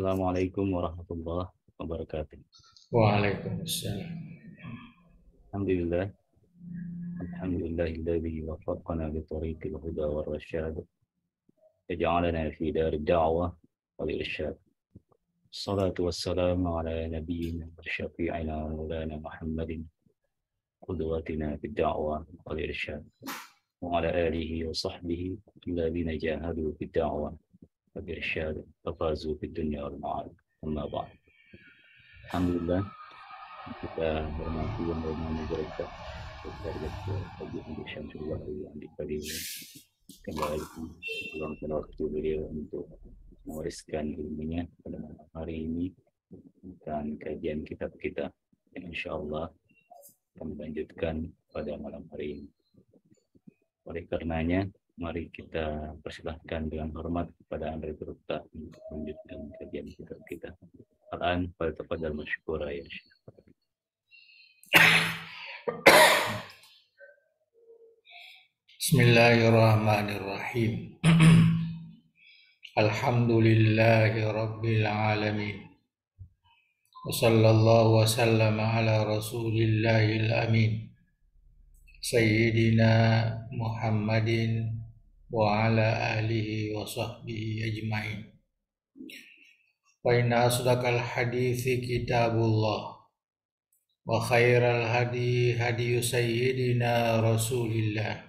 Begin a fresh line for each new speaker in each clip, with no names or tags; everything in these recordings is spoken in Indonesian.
Assalamualaikum warahmatullahi wabarakatuh.
Waalaikumsalam.
Alhamdulillah, alhamdulillahilladzi waffaqana li tariqil huda war rasyad. Yaj'alana fi darid da'wah wal irsyad. Salatu wassalamu ala nabiyyina wa syafi'ina wa maulana Muhammadin qudwatina fid da'wah wal irsyad. Wa ala alihi wa sahbihi alladhina jahadu fid da'wah wal irsyad wa fazu fid dunya wal ma'ad. Amma ba'd. Alhamdulillah, kita hormati yang bermana berkah Dr. Haji Andi Syamsullah yang dipilih kembali meluangkan waktu beliau untuk mewariskan ilmunya pada malam hari ini dan kajian kitab kita yang insya Allah akan melanjutkan pada malam hari ini. Oleh karenanya, mari kita persilahkan dengan hormat kepada Anda Berta untuk melanjutkan kajian kitab kita. Al-an pada tafadhal masyukura ya Syekh.
Bismillahirrahmanirrahim. Alhamdulillahi rabbil alamin. Wa sallallahu wa sallama ala rasulillahil amin. Sayyidina Muhammadin wa ala alihi wa sahbihi ajma'in. Wa inna asdaqal hadithi kitabullah. Wa khairal hadi hadiyu sayyidina rasulillah.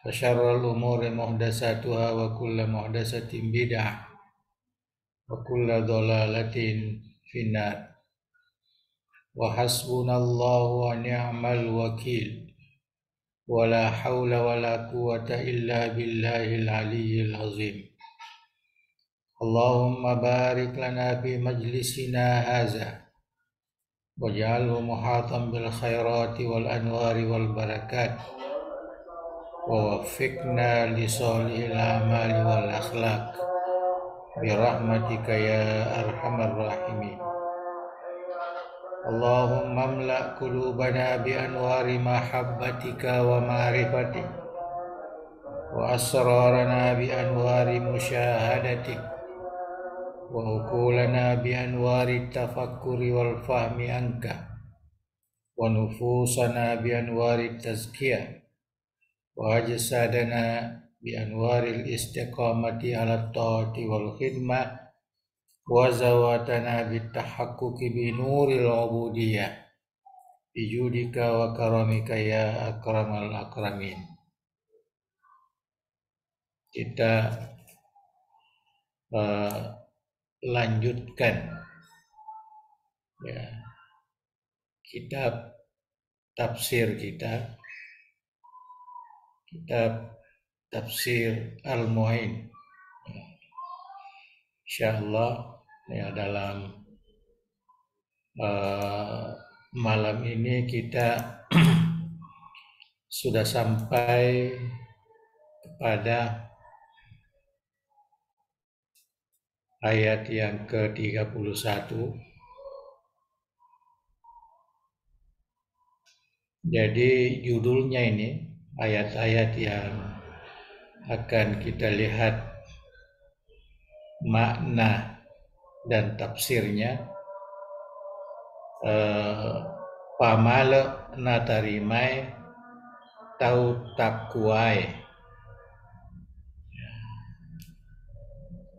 Wa syarrul umuri muhdatsatuha wa kullu muhdatsatin bid'ah wa kullu dhalalatin finnar. Wa hasbunallahu wa ni'mal wakil. Wa la haula wa la quwwata illa billahil aliyyil azim. Allahumma barik lana fi majlisina hadza waj'alhu muhatan bil khairati wal anwari wal barakat. ووفقنا لصالح الأعمال والأخلاق برحمتك يا أرحم الراحمين. اللهم املأ قلوبنا بأنوار محبتك ومعرفتك وأسرارنا بأنوار مشاهدتك وعقولنا بأنوار التفكر والفهم عنك ونفوسنا بأنوار التزكية وأجسادنا بأنوار الاستقامة على الطاعة والخدمة وزواتنا بالتحقق بنور العبودية بجودك وكرمك يا أكرم الأكرمين. Kita lanjutkan ya, kitab tafsir kita, kitab tafsir Al-Mu'in. Insyaallah ya, dalam malam ini kita sudah sampai kepada ayat yang ke-31. Jadi judulnya ini ayat-ayat yang akan kita lihat makna dan tafsirnya. Pamala natarimai tau takwai.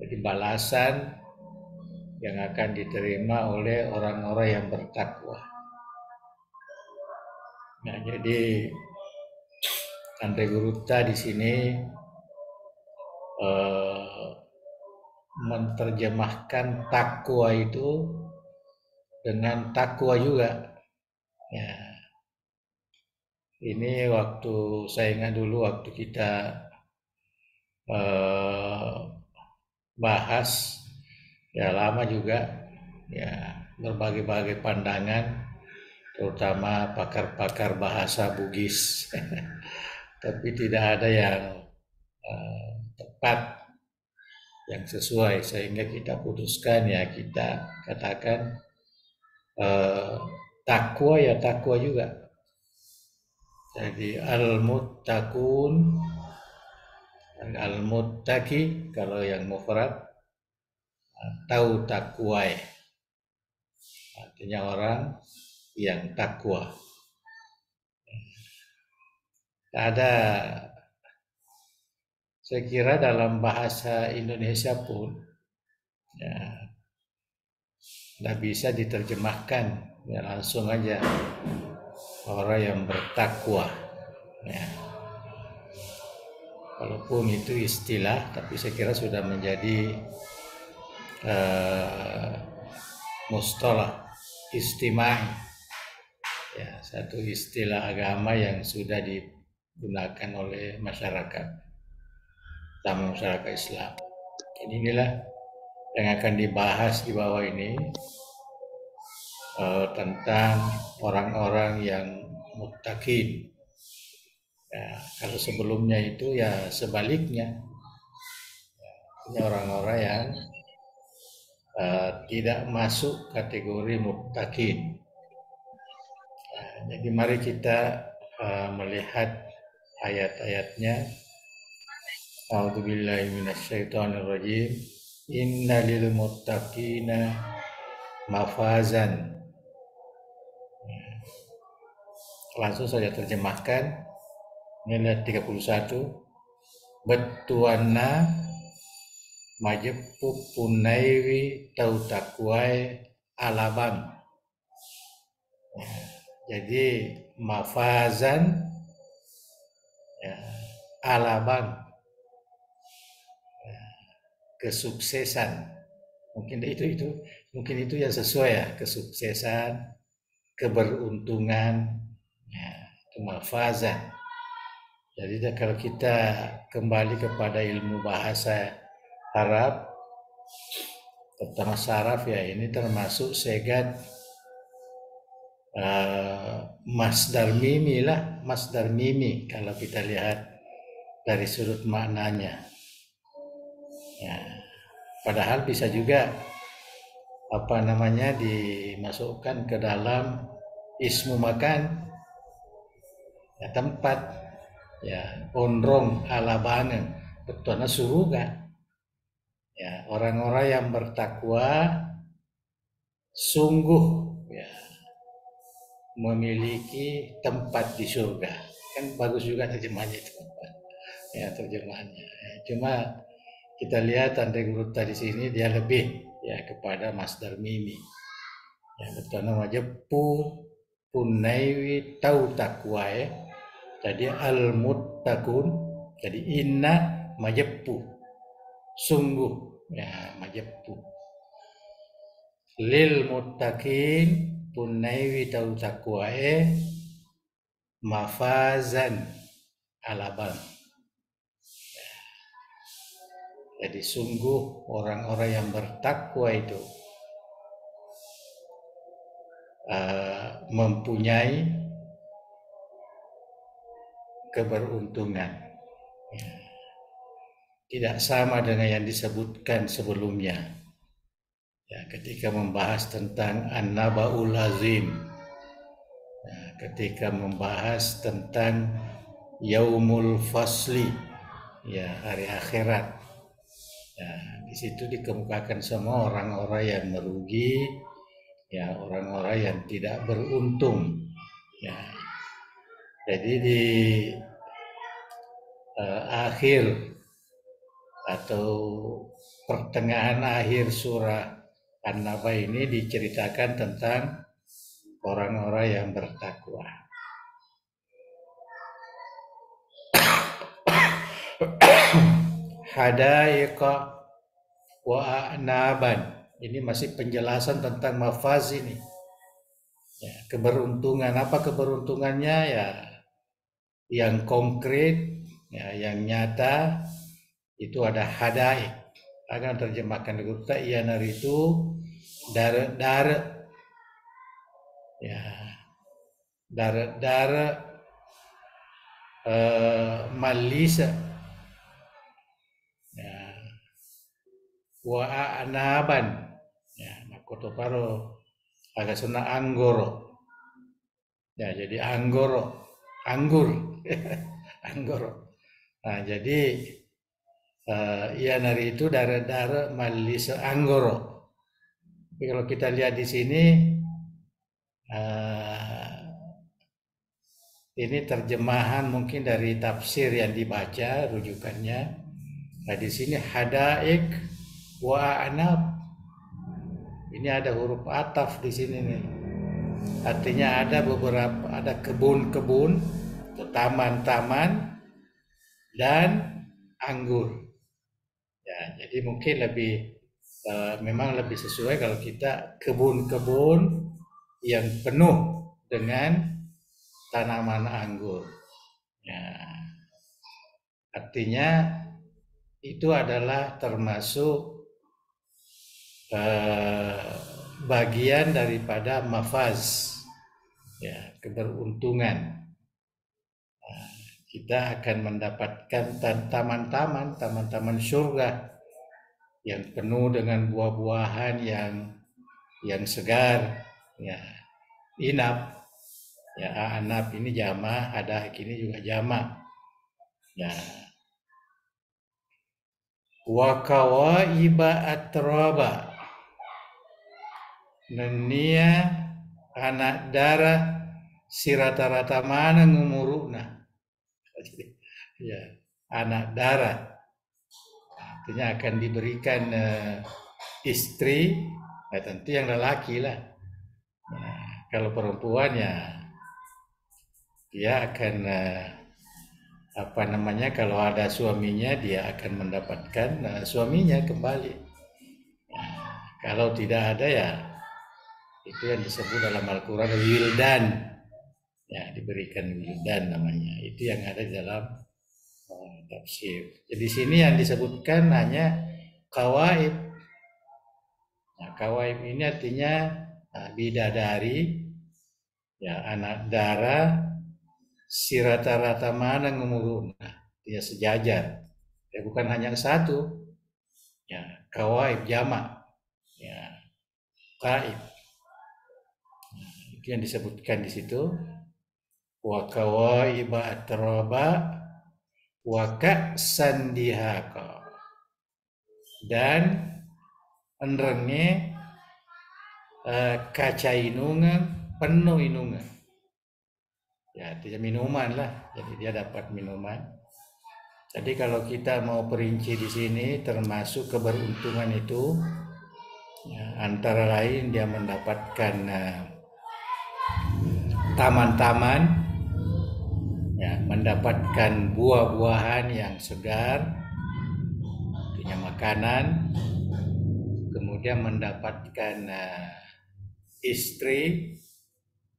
Jadi balasan yang akan diterima oleh orang-orang yang bertakwa. Nah, jadi Andre Gurupta di sini menerjemahkan takwa itu dengan takwa juga. Ya, ini waktu saya ingat dulu waktu kita bahas ya lama juga ya, berbagai-bagai pandangan, terutama pakar-pakar bahasa Bugis. Tapi tidak ada yang tepat, yang sesuai, sehingga kita putuskan ya, kita katakan takwa ya takwa juga. Jadi al-muttaqun, al-muttaqi kalau yang mufrad, atau takwai, artinya orang yang takwa. Ada, saya kira dalam bahasa Indonesia pun ya, tidak bisa diterjemahkan ya, langsung aja orang yang bertakwa ya. Walaupun itu istilah, tapi saya kira sudah menjadi mustalah istimai ya, satu istilah agama yang sudah digunakan oleh masyarakat, terutama masyarakat Islam. Inilah yang akan dibahas di bawah ini, tentang orang-orang yang muttaqin. Ya, kalau sebelumnya itu ya sebaliknya, ini orang-orang yang tidak masuk kategori muttaqin. Jadi mari kita melihat ayat-ayatnya. A'udzubillahi minasyaitonirrajim. Innalil muttaqina mafazan. Langsung saja terjemahkan. Ini ayat 31. Betuana majeppu punaiwi tau takwai alabang. Jadi mafazan ya, alabang ya, kesuksesan. Mungkin itu yang sesuai ya, kesuksesan, keberuntungan ya, itu mafazan. Jadi kalau kita kembali kepada ilmu bahasa Arab, terutama saraf ya, ini termasuk segat masdar mimi lah, masdar mimi kalau kita lihat dari sudut maknanya. Ya, padahal bisa juga dimasukkan ke dalam ismu makan ya, tempat ya, ondrong alabangan betulnya surga ya, orang-orang yang bertakwa sungguh ya, memiliki tempat di surga. Kan bagus juga terjemahannya itu ya, terjemahannya ya, cuma kita lihat tanda guru tadi sini dia lebih ya kepada masdar mimi ya, betulnya aja punaiwi tau takwa ya. Jadi al-muttaqun, jadi inna majeppu, sungguh ya, majeppu. Lil muttaqin punaiwi tau takwae mafazan alabang. Jadi sungguh orang-orang yang bertakwa itu mempunyai keberuntungan ya. Tidak sama dengan yang disebutkan sebelumnya ya, ketika membahas tentang an-naba'ul azim ya, ketika membahas tentang yaumul fasli ya, hari akhirat ya, di situ dikemukakan semua orang-orang yang merugi ya, orang-orang yang tidak beruntung ya. Jadi di akhir atau pertengahan akhir surah An-Naba ini diceritakan tentang orang-orang yang bertakwa. Hadaiqa wa a'naban. Ini masih penjelasan tentang mafaz ini. Ya, keberuntungan, apa keberuntungannya ya, yang konkret ya, yang nyata itu ada hadaik. Akan terjemahkan kita ianar itu dare ya, dare malisa ya, wa anaban ya, makoto paro agak senang anggoro ya, jadi anggur anggoro. Nah, jadi Ianari itu darah malis anggoro. Tapi kalau kita lihat di sini, ini terjemahan mungkin dari tafsir yang dibaca rujukannya. Nah di sini hadaik wa anab. Ini ada huruf ataf di sini nih. Artinya ada kebun-kebun, taman-taman dan anggur. Ya, jadi mungkin memang lebih sesuai kalau kita kebun-kebun yang penuh dengan tanaman anggur. Ya, artinya itu adalah termasuk bagian daripada mafaz, ya, keberuntungan. Kita akan mendapatkan taman-taman surga yang penuh dengan buah-buahan yang segar, ya, inab, ya, anab ini jama, hadaik ini juga jama, ya. Wa kawaiba atraba, nenia anak darah si rata-rata mana ngumuruna, ya, anak darah artinya akan diberikan istri, nah, tentu yang lelaki lah. Nah, kalau perempuan ya dia akan kalau ada suaminya dia akan mendapatkan suaminya kembali. Nah, kalau tidak ada ya itu yang disebut dalam Al-Quran wildan, ya, diberikan wildan namanya. Itu yang ada di dalam tafsir. Jadi sini yang disebutkan hanya kawaib. Nah, kawaib ini artinya bidadari, ya, anak darah si rata-rata mana ngumurun, dia sejajar, ya, bukan hanya satu, ya, kawaib jamak, ya, kaib. Nah, itu yang disebutkan di situ. Wa kawaiba atraba wa ka'san dihaqa, dan enrenge kaca inungan penuh inungan, ya, artinya minuman lah, jadi dia dapat minuman. Jadi kalau kita mau perinci di sini termasuk keberuntungan itu, ya, antara lain dia mendapatkan taman-taman, ya, mendapatkan buah-buahan yang segar, punya makanan, kemudian mendapatkan istri,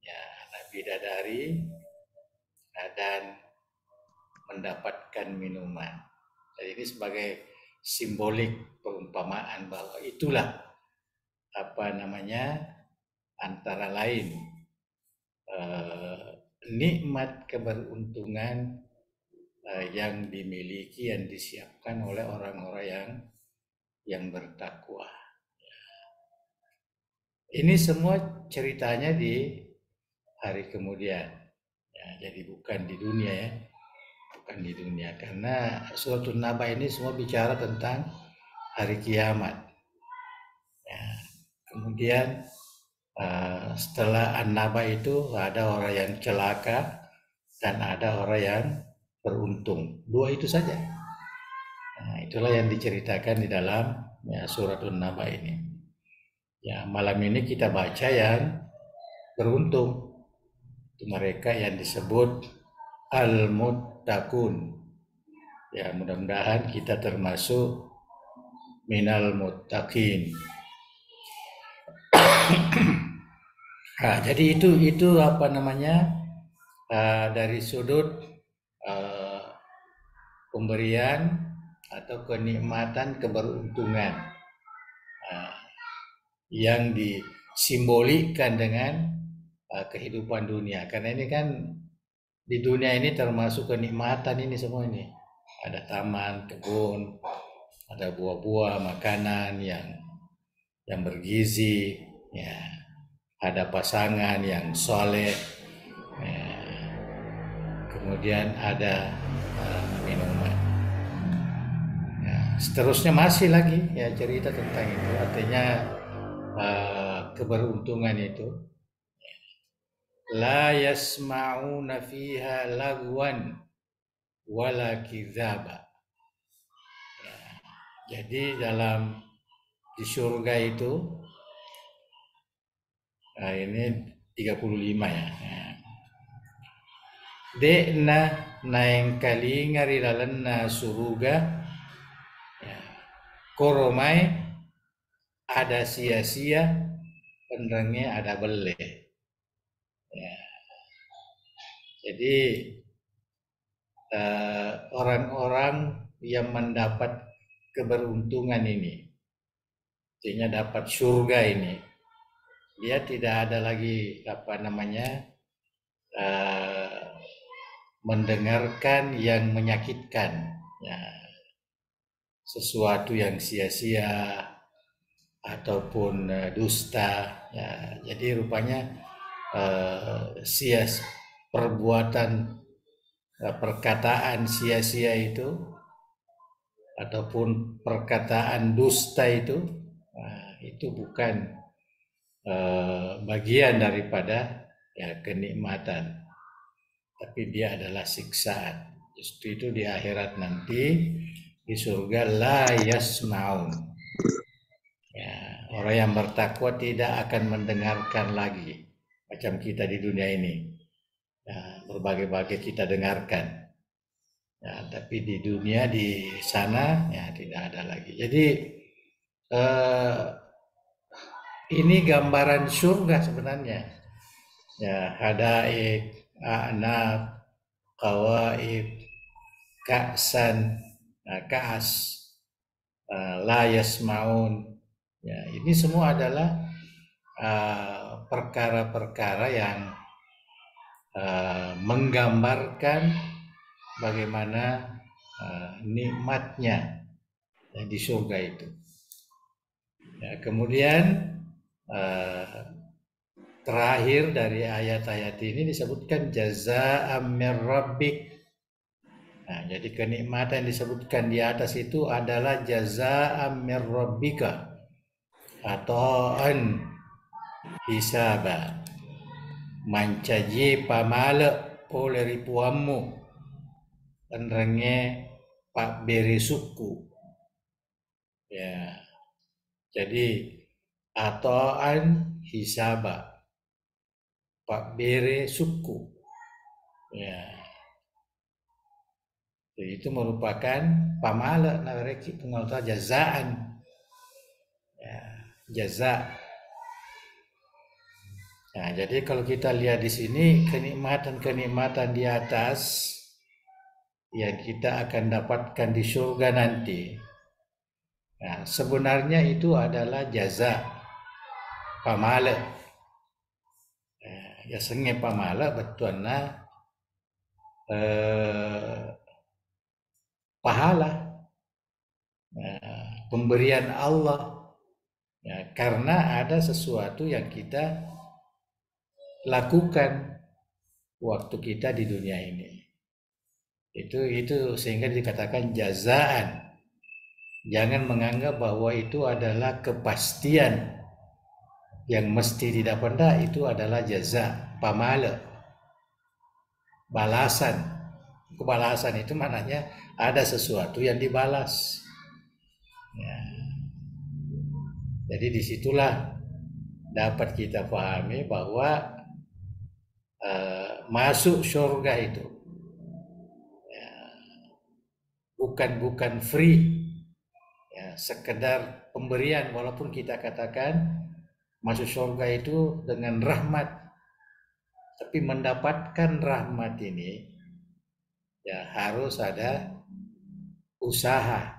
ya, anak bidadari, dan mendapatkan minuman. Jadi ini sebagai simbolik perumpamaan bahwa itulah antara lain nikmat keberuntungan yang dimiliki, yang disiapkan oleh orang-orang yang bertakwa. Ini semua ceritanya di hari kemudian, ya, jadi bukan di dunia, ya, bukan di dunia, karena suratul Naba ini semua bicara tentang hari kiamat. Ya, kemudian setelah An-Naba itu ada orang yang celaka dan ada orang yang beruntung. Dua itu saja. Nah, itulah yang diceritakan di dalam, ya, suratul Naba ini. Ya, malam ini kita baca yang beruntung. Itu mereka yang disebut al-muttaqun. Ya, mudah-mudahan kita termasuk minal muttaqin. Nah, jadi itu dari sudut pemberian atau kenikmatan keberuntungan yang disimbolikkan dengan kehidupan dunia. Karena ini kan di dunia ini termasuk kenikmatan ini semua ini. Ada taman, kebun, ada buah-buah, makanan yang bergizi, ya. Ada pasangan yang soleh, ya. Kemudian ada minuman. Ya. seterusnya masih lagi ya cerita tentang itu, artinya keberuntungan itu. La yasma'una fiha lagwan wala kidzaba. Jadi dalam di surga itu ini 35 ya. Dekna naeng kali ngari lalenna suruga ya. Koromai ada sia-sia, penerangnya ada bele. Ya. Jadi orang-orang yang mendapat keberuntungan ini, artinya dapat surga ini, dia tidak ada lagi mendengarkan yang menyakitkan, ya, sesuatu yang sia-sia ataupun dusta. Ya, jadi rupanya perbuatan perkataan sia-sia itu ataupun perkataan dusta itu bukan bagian daripada ya kenikmatan, tapi dia adalah siksaan. Justru itu di akhirat nanti di surga la yasmaun. Ya, orang yang bertakwa tidak akan mendengarkan lagi macam kita di dunia ini. Ya, berbagai-bagai kita dengarkan. Ya, tapi di dunia di sana ya tidak ada lagi. Jadi ini gambaran surga sebenarnya. Ya, hadaik, a'nab, qawaib, ka'san, ka'as, la yasmaun. Ya, ini semua adalah perkara-perkara yang menggambarkan bagaimana nikmatnya di surga itu. Ya, kemudian terakhir dari ayat-ayat ini disebutkan jazaa'am mir rabbik. Nah, jadi kenikmatan yang disebutkan di atas itu adalah jazaa'am mir rabbika ata'an hisaba. Mancaji pamala oleh ripuammu penerangnya pak beri suku. Ya, jadi ata'an hisaba pak bere suku. Ya, jadi itu merupakan pamala nareki pengalta jazaan. Ya, jaza. Nah, jadi kalau kita lihat di sini kenikmatan-kenikmatan di atas yang kita akan dapatkan di surga nanti. Nah, sebenarnya itu adalah jaza pamala. Ya senge pamala betulna pahala pemberian Allah ya, karena ada sesuatu yang kita lakukan waktu kita di dunia ini. Itu sehingga dikatakan jazaan. Jangan menganggap bahwa itu adalah kepastian yang mesti didapat. Itu adalah jaza, pamala, balasan. Kebalasan itu maknanya ada sesuatu yang dibalas. Ya. Jadi disitulah dapat kita pahami bahwa masuk surga itu ya, bukan free, ya, sekedar pemberian. Walaupun kita katakan masuk surga itu dengan rahmat, tapi mendapatkan rahmat ini ya harus ada usaha.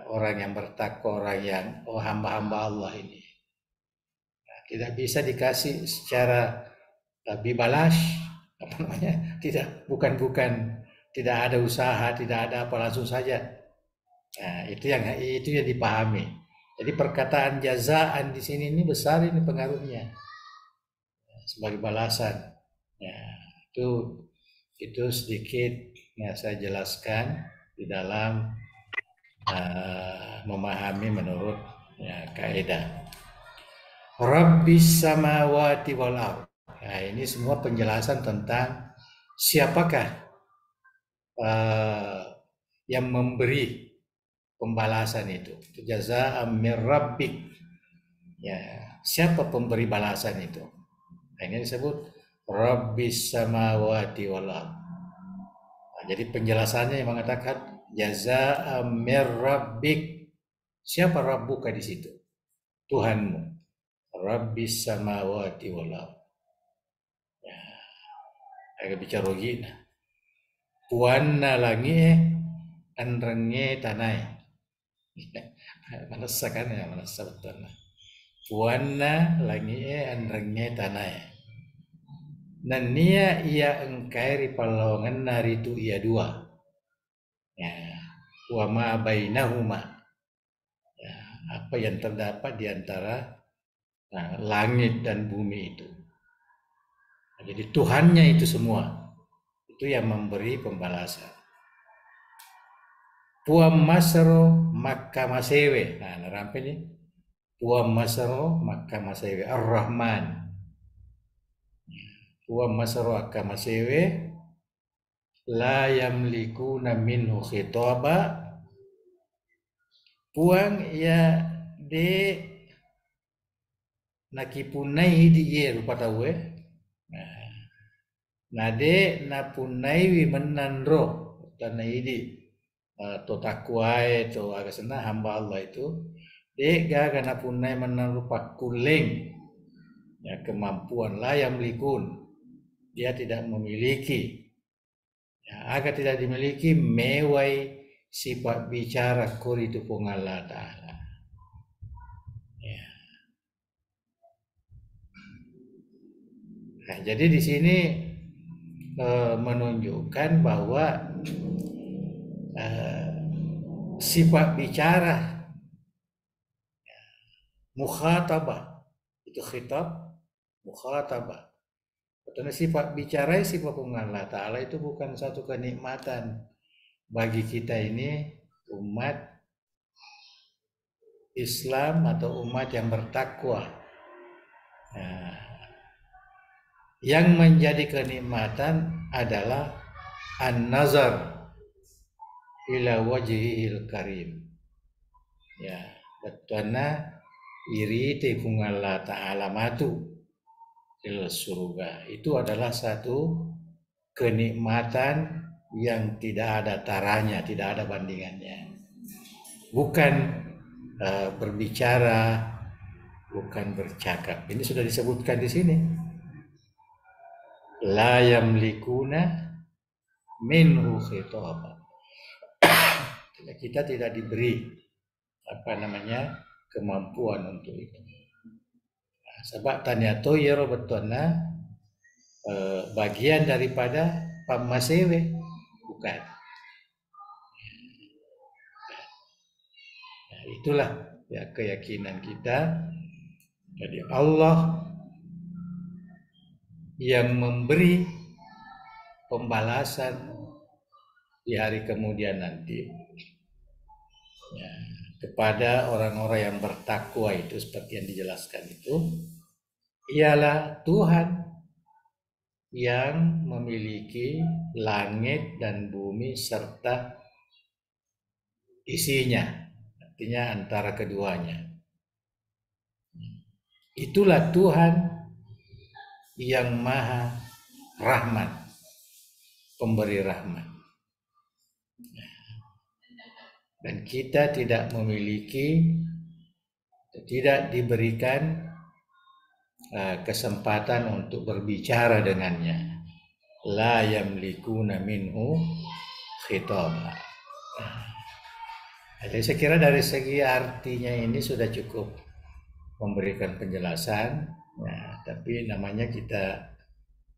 Orang yang bertakwa, orang yang hamba-hamba Allah ini tidak bisa dikasih secara bibalas, apa namanya, bukan tidak ada usaha, tidak ada apa, langsung saja. Nah, itu yang dipahami. Jadi perkataan jazaan di sini ini besar ini pengaruhnya sebagai balasan. Ya, itu sedikit ya saya jelaskan di dalam memahami menurut kaidah. Rabbis samawati wal ardh. Nah, ini semua penjelasan tentang siapakah yang memberi pembalasan itu. Jazaa'an min rabbik. Ya, siapa pemberi balasan itu? Nah, ini disebut Rabbis samawati wal ardh. Nah, jadi penjelasannya yang mengatakan jazaa'an min rabbik. Siapa Rabbuka di situ? Tuhanmu. Rabbis samawati wal ardh. Ya, agak bicara gini. Puanna langi anrenge tanai. Manasa kan ya, manasa betul. Puanna langi anrenge tanai. Nania ia engkairi palongan nari itu ia dua. Ya, wa ma bainahuma. Ya, apa yang terdapat di antara langit dan bumi itu. Nah, jadi Tuhannya itu semua. Itu yang memberi pembalasan. Puam masaro maka masewe. Nah, narampe ni. Puam masaro maka masewe. Ar-Rahman. Puam masaro maka masewe. La yamlikuna minhu khitaba. Puang ya de nakipunai di ye rupa tahu nade napunai wi menandro tanah ini to takwai to agasana hamba Allah itu de ga kana punai menandro pakuling ya kemampuan la yamlikun dia tidak memiliki ya agar tidak dimiliki mewai sifat bicara kuri itu Allah Ta'ala. Ya. Nah, jadi di sini menunjukkan bahwa sifat bicara mukhatabah itu khitab mukhatabah. Karena sifat bicara sifat Allah Ta'ala itu bukan satu kenikmatan bagi kita ini umat Islam atau umat yang bertakwa. Nah, yang menjadi kenikmatan adalah an-nazar ila wajhihil karim. Ya, betana irite kung Allah Ta'ala matu ila surga. Itu adalah satu kenikmatan yang tidak ada taranya, tidak ada bandingannya. Bukan berbicara, bukan bercakap. Ini sudah disebutkan di sini. La yamlikuna minhu khitaba. Kita tidak diberi kemampuan untuk itu. Nah, sebab tanya to yero betona bagian daripada pamasewe bukan. Nah, itulah ya keyakinan kita. Jadi Allah yang memberi pembalasan di hari kemudian nanti ya, kepada orang-orang yang bertakwa itu seperti yang dijelaskan itu ialah Tuhan yang memiliki langit dan bumi serta isinya, artinya antara keduanya. Itulah Tuhan yang maha rahman, pemberi rahmat. Dan kita tidak memiliki, tidak diberikan kesempatan untuk berbicara dengannya. La yamlikuna minhu khitaba. Jadi saya kira dari segi artinya ini sudah cukup memberikan penjelasan. Nah, tapi namanya kita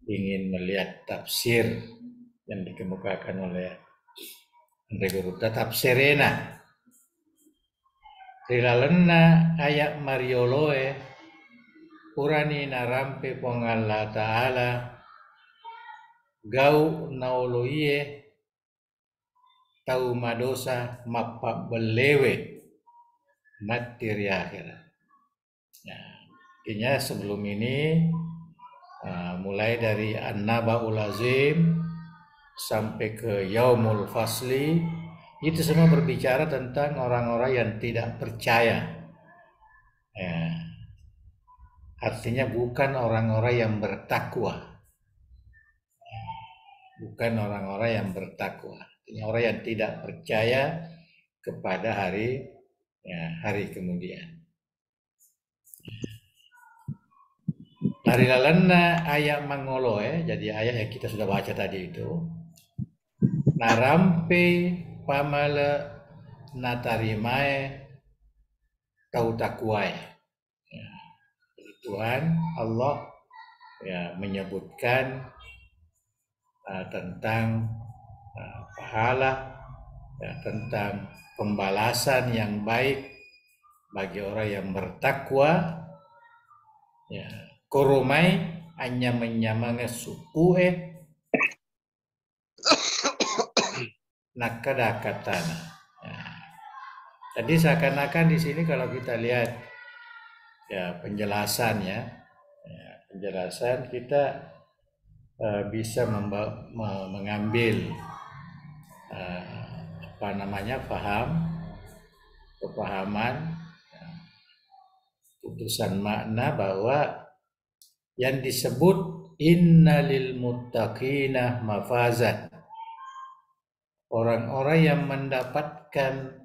ingin melihat tafsir yang dikemukakan oleh Andre Guruta, tafsirena. Rilalena ayat Marioloe Kurani narampe pong Allah Ta'ala gau naoloie tau madosa mapa belewe materi akhirat. Nah, intinya sebelum ini mulai dari An-Naba'ul Azim sampai ke Yaumul Fasli, itu semua berbicara tentang orang-orang yang tidak percaya. Ya, artinya bukan orang-orang yang bertakwa. Bukan orang-orang yang bertakwa. Artinya orang yang tidak percaya kepada hari kemudian. Dari lalana ayat mangolo jadi ayat yang kita sudah baca tadi itu. Narampe pamala natarimae tau takwai. Ya, Tuhan Allah menyebutkan tentang pahala, tentang pembalasan yang baik bagi orang yang bertakwa. Koromai hanya menyamanga suku nakada katana. Jadi seakan-akan di sini kalau kita lihat penjelasan kita bisa mengambil kepahaman, putusan makna bahwa yang disebut innalil muttaqina mafazan, orang-orang yang mendapatkan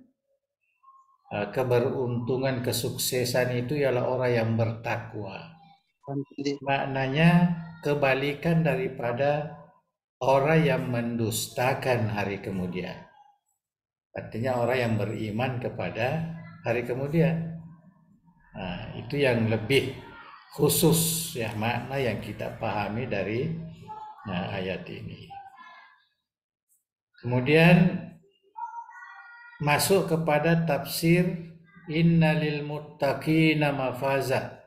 keberuntungan, kesuksesan itu ialah orang yang bertakwa. Maknanya kebalikan daripada orang yang mendustakan hari kemudian. Artinya orang yang beriman kepada hari kemudian. Itu yang lebih khusus makna yang kita pahami dari ayat ini. Kemudian masuk kepada tafsir innalil muttaqina mafaza.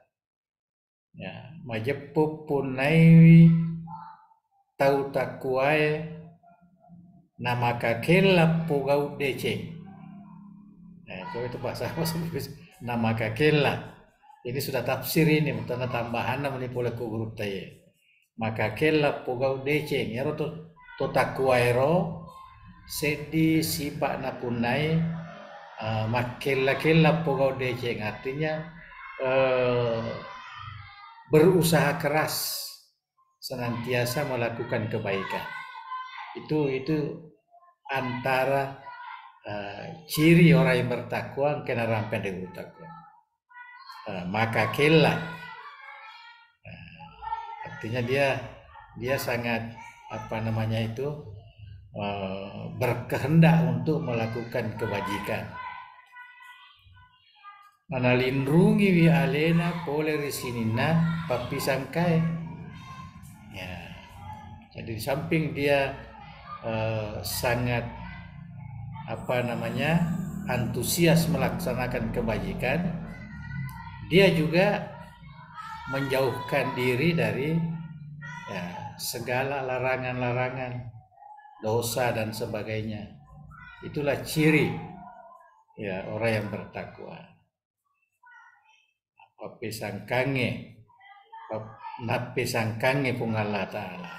Majepuk punai tau takuai nama kakela pugau deceng. Kalau itu bahasa nama kakela. Ini sudah tafsir ini, tanda tambahan namanya boleh guru taya. Maka kela pugau deceng, ya to takuai ro sedi sipak napunai makela pugau deceng, artinya berusaha keras senantiasa melakukan kebaikan. Itu antara ciri orang yang bertakwa kena rampen dengan takwa. Maka kela artinya dia sangat berkehendak untuk melakukan kebajikan. Manalindrungi wi alena pole risinina papisangkai. Jadi di samping dia sangat antusias melaksanakan kebajikan, dia juga menjauhkan diri dari segala larangan-larangan, dosa dan sebagainya. Itulah ciri orang yang bertakwa. Napisangkange pung Allah Ta'ala.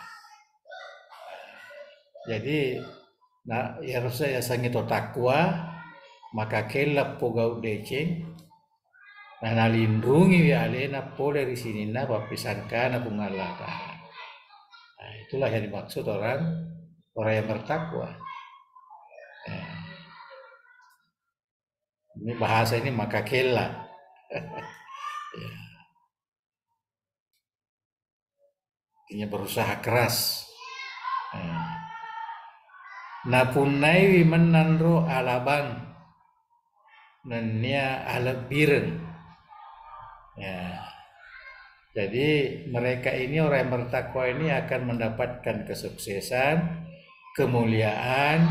Jadi harusnya sangito takwa, maka kelap pugau deceng. Nalindrungi wi alena pole di sini papisangkana pung Allah Ta'ala. Itulah yang dimaksud orang yang bertakwa. Ini bahasa ini maka kela. Artinya berusaha keras. Napunai wi menandro alabang nanya alabiren. Jadi mereka ini orang yang bertakwa ini akan mendapatkan kesuksesan, kemuliaan,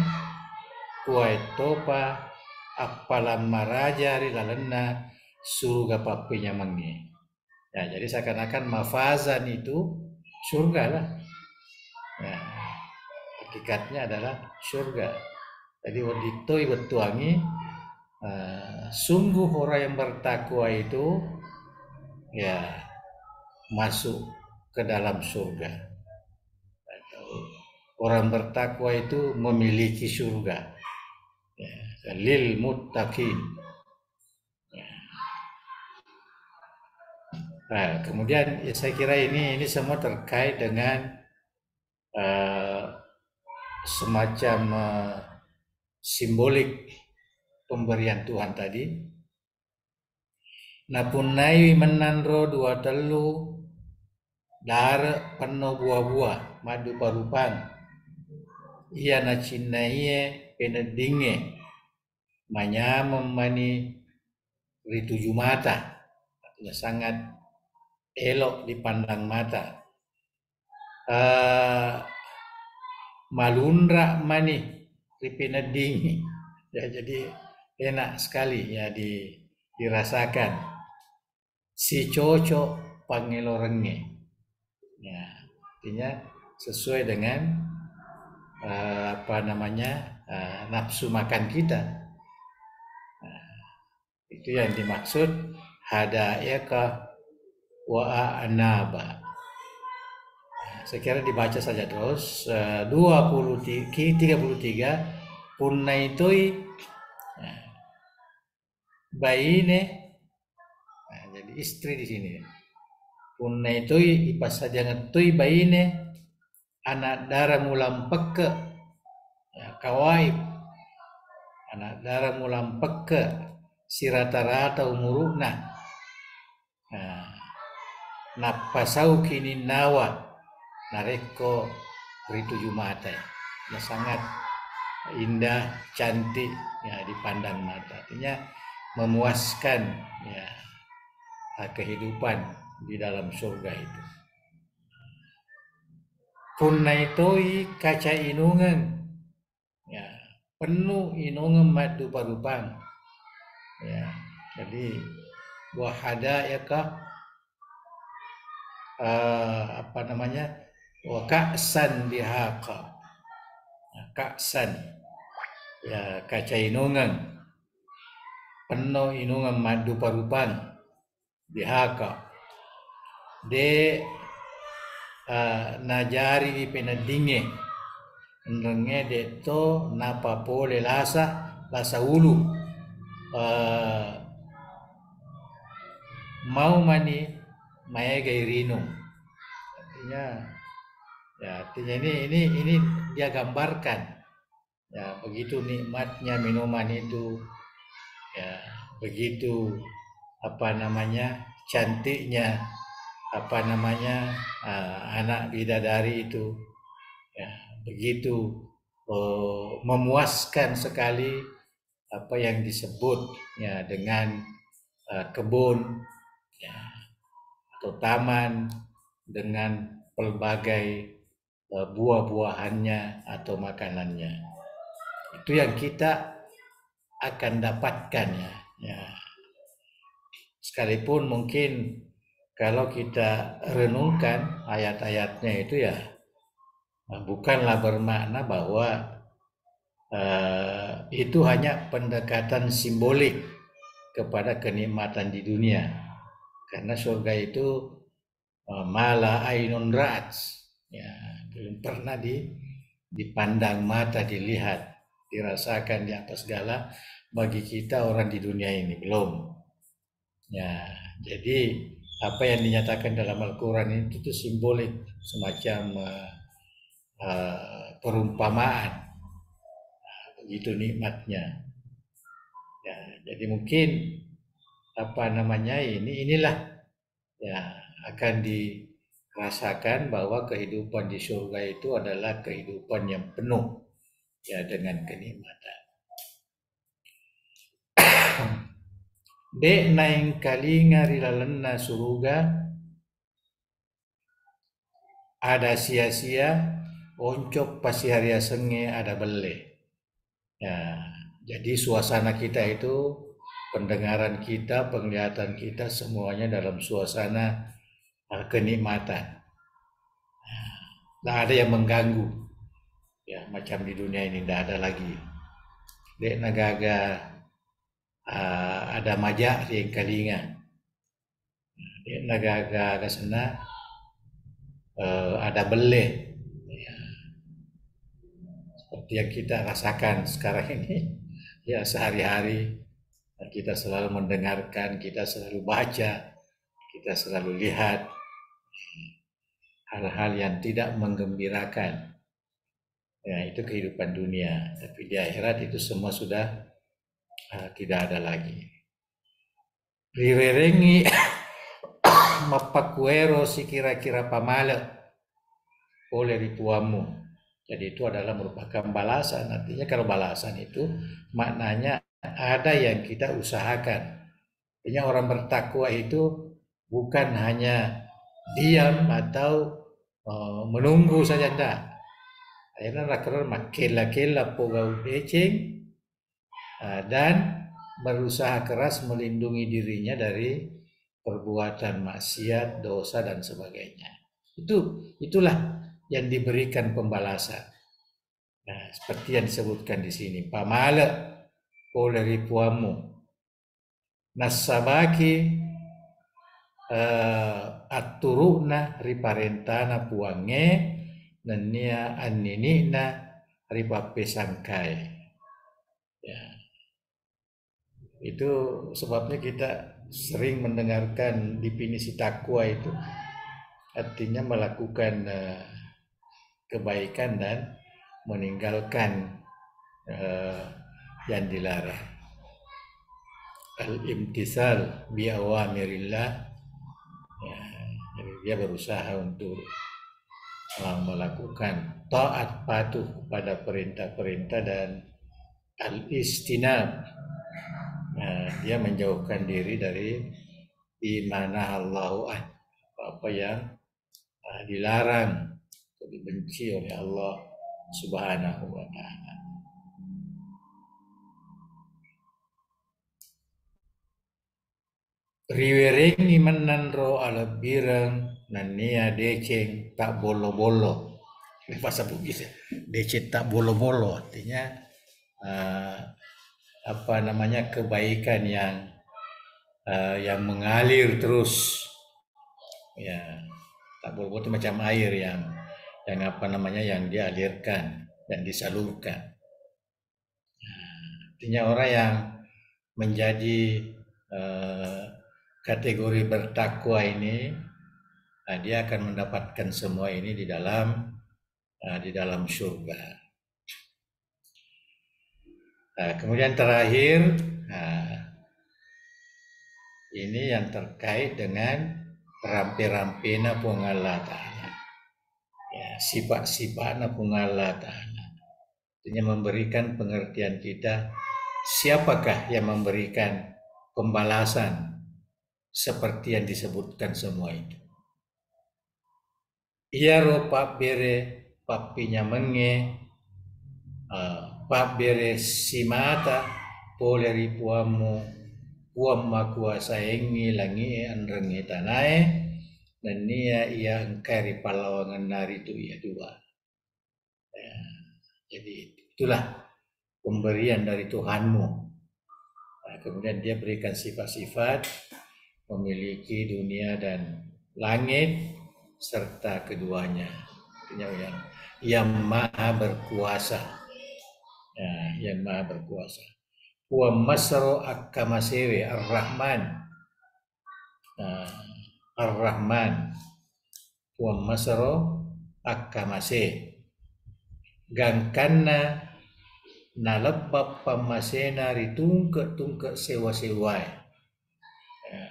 kuaitopa, apalam maraja rilalena surga papinya mangi. Jadi seakan-akan mafazan itu surga lah. Hakikatnya adalah surga. Jadi ditoi bertuangi sungguh orang yang bertakwa itu ya masuk ke dalam surga. Orang bertakwa itu memiliki surga. Ya, lil muttaqin. Ya. Nah, kemudian ya saya kira ini semua terkait dengan semacam simbolik pemberian Tuhan tadi. Napunai menandro dua telu dar penuh buah-buah madu parupan. Ia na cinnaie penedinge manya memani rituju mata. Artinya sangat elok dipandang mata. Malundra mani ripinedingi. Ya, jadi enak sekali ya dirasakan. Si cocok pangilorenge. Ya, artinya sesuai dengan nafsu makan kita. Itu yang dimaksud hadayaka wa anaba. Saya kira dibaca saja terus. 33 punnaitoi baine. Nah, jadi istri di sini. Punnaitoi ipasajangan toi baine anak darah mulam peke ya, kawaib anak darah mulam peke si rata-rata umuruna napasau kini nawa nareko rituju mata ya, sangat indah cantik ya dipandang mata, artinya memuaskan ya kehidupan di dalam surga itu. Punnaitoi kaca inungan ya penuh inungan madu parupang ya, jadi wahada ya kah wa ka'san bihaqa. Ka'san ya kaca inungan penuh inungan madu parupang bihaqa de najari di penadinge nenge deto napa pole lasa ulu mau mani maega irino, artinya ini dia gambarkan ya begitu nikmatnya minuman itu ya, begitu cantiknya anak bidadari itu ya, begitu memuaskan sekali apa yang disebut ya dengan kebun ya, atau taman dengan pelbagai buah-buahannya atau makanannya. Itu yang kita akan dapatkan ya. Sekalipun mungkin kalau kita renungkan ayat-ayatnya itu ya bukanlah bermakna bahwa itu hanya pendekatan simbolik kepada kenikmatan di dunia, karena surga itu mala ainun ra'at ya, belum pernah dipandang mata, dilihat, dirasakan di atas segala bagi kita orang di dunia ini belum ya. Jadi apa yang dinyatakan dalam Al-Quran itu simbolik, semacam perumpamaan begitu nikmatnya ya. Jadi mungkin inilah ya akan dirasakan bahwa kehidupan di surga itu adalah kehidupan yang penuh ya dengan kenikmatan. Dek naing kalinga rilalenna suruga ada sia-sia oncok pasti hari senge ada bele. Ya, jadi suasana kita itu, pendengaran kita, penglihatan kita semuanya dalam suasana kenikmatan. Tidak ada yang mengganggu. Ya, macam di dunia ini tidak ada lagi. dek nagaga ada majak di kalinga, dek nagaga kesana ada beleh, ya, seperti yang kita rasakan sekarang ini. Ya sehari-hari kita selalu mendengarkan, kita selalu baca, kita selalu lihat hal-hal yang tidak menggembirakan. Ya, itu kehidupan dunia. Tapi di akhirat itu semua sudah tidak ada lagi. Riwerengi mapakuero si kira-kira pamale oleh rituamu. Jadi itu adalah merupakan balasan. Artinya kalau balasan itu maknanya ada yang kita usahakan. Artinya orang bertakwa itu bukan hanya diam atau menunggu saja, enggak. Akhirnya rakyat makela-kela pogau deceng dan berusaha keras melindungi dirinya dari perbuatan maksiat, dosa dan sebagainya. Itulah yang diberikan pembalasan. Nah, seperti yang disebutkan di sini, pamala oleh ripuamu, nasabaki aturuna riparentana puange nania aninina ripapesangkai. Ya. Itu sebabnya kita sering mendengarkan definisi takwa itu artinya melakukan kebaikan dan meninggalkan yang dilarang. Al-imtisal bi awamirillah, ya, jadi dia berusaha untuk melakukan taat patuh kepada perintah-perintah dan al-istinab, dia menjauhkan diri dari dimana Allah apa yang dilarang, dibenci oleh Allah Subhanahu wa ta'ala. Riwerengi menandro ala birang nania deceng tak bolo-bolo. Ini bahasa Bugis ya. Deceng tak bolo-bolo artinya apa namanya kebaikan yang mengalir terus. Ya, tak bolo-bolo itu macam air yang apa namanya yang dialirkan dan disalurkan. Artinya orang yang menjadi kategori bertakwa ini, dia akan mendapatkan semua ini di dalam surga. Kemudian terakhir, ini yang terkait dengan rampe-rampena pun Allah Ta'ala. Ya, sifat-sifatnya pun Allah Ta'ala. Artinya memberikan pengertian kita, siapakah yang memberikan pembalasan seperti yang disebutkan semua itu. Ia ro pak bere papinya menge, pak bere simata poleri puamu puamma kuasa engi langi andrengi tanae dan nia ia engkari palawangan nari itu ia dua. Ya, jadi itulah pemberian dari Tuhanmu. Nah, kemudian dia berikan sifat-sifat memiliki dunia dan langit serta keduanya, yang maha berkuasa, ya, yang maha berkuasa. Wa masro akamasewe ar-Rahman, ar-Rahman. Wa masro akamase gangkanna nalabab pamasena ritungke sewa-sewai. Ya.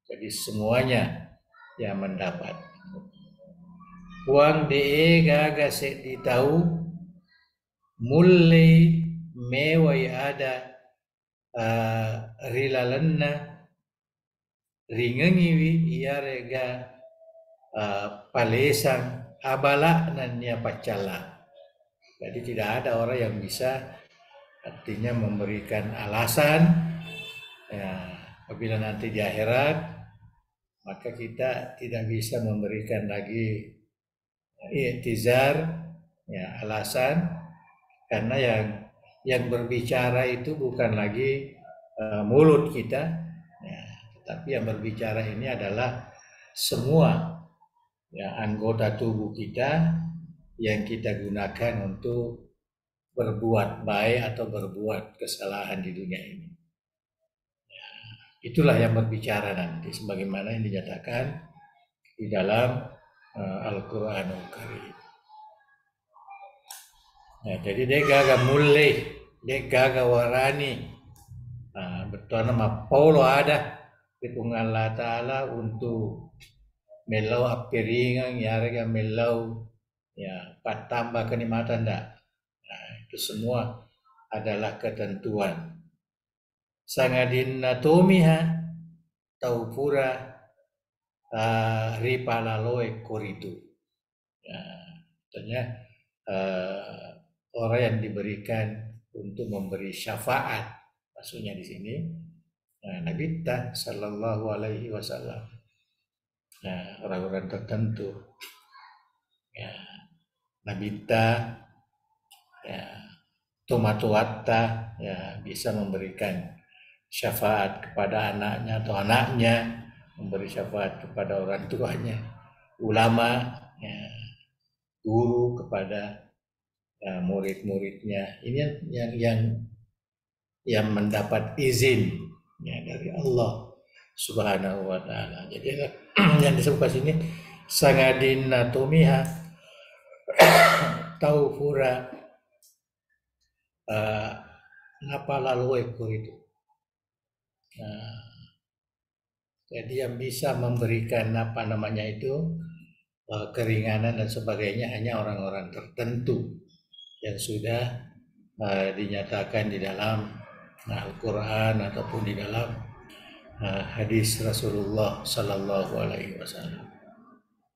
Jadi semuanya yang mendapat. Uang de gaga se ditahu mulai mewai ada rilalenna ringengiwi ia rega palesang abala nanya pacala. Jadi tidak ada orang yang bisa artinya memberikan alasan ya, apabila nanti di akhirat maka kita tidak bisa memberikan lagi i'tizar, ya, alasan, karena yang berbicara itu bukan lagi mulut kita, ya, tetapi yang berbicara ini adalah semua ya, anggota tubuh kita yang kita gunakan untuk berbuat baik atau berbuat kesalahan di dunia ini. Ya, itulah yang berbicara nanti, sebagaimana yang dinyatakan di dalam Al-Quranul Karim. Ya, jadi dia gaga mulai, dia gaga warani. Betul nama Paulo ada di Allah Ta'ala untuk melau apiringan, yarga melau ya patambah kenikmatan dah. Itu semua adalah ketentuan. Sangadin natomiha taupura ripalaloe koritu. Ya, artinya orang yang diberikan untuk memberi syafaat, maksudnya di sini Nabi kita Sallallahu Alaihi Wasallam, orang-orang tertentu, ya, Nabi kita, ya, tomatuatta, ya, bisa memberikan syafaat kepada anaknya atau anaknya memberi syafaat kepada orang tuanya, ulama, ya, guru kepada murid-muridnya. Ini yang mendapat izin ya, dari Allah Subhanahu wa Ta'ala. Jadi yang disebut sini sangadin natumiha taufura napa lalu ekor itu. Jadi yang bisa memberikan apa namanya itu keringanan dan sebagainya hanya orang-orang tertentu yang sudah dinyatakan di dalam Al-Quran ataupun di dalam hadis Rasulullah Sallallahu Alaihi Wasallam.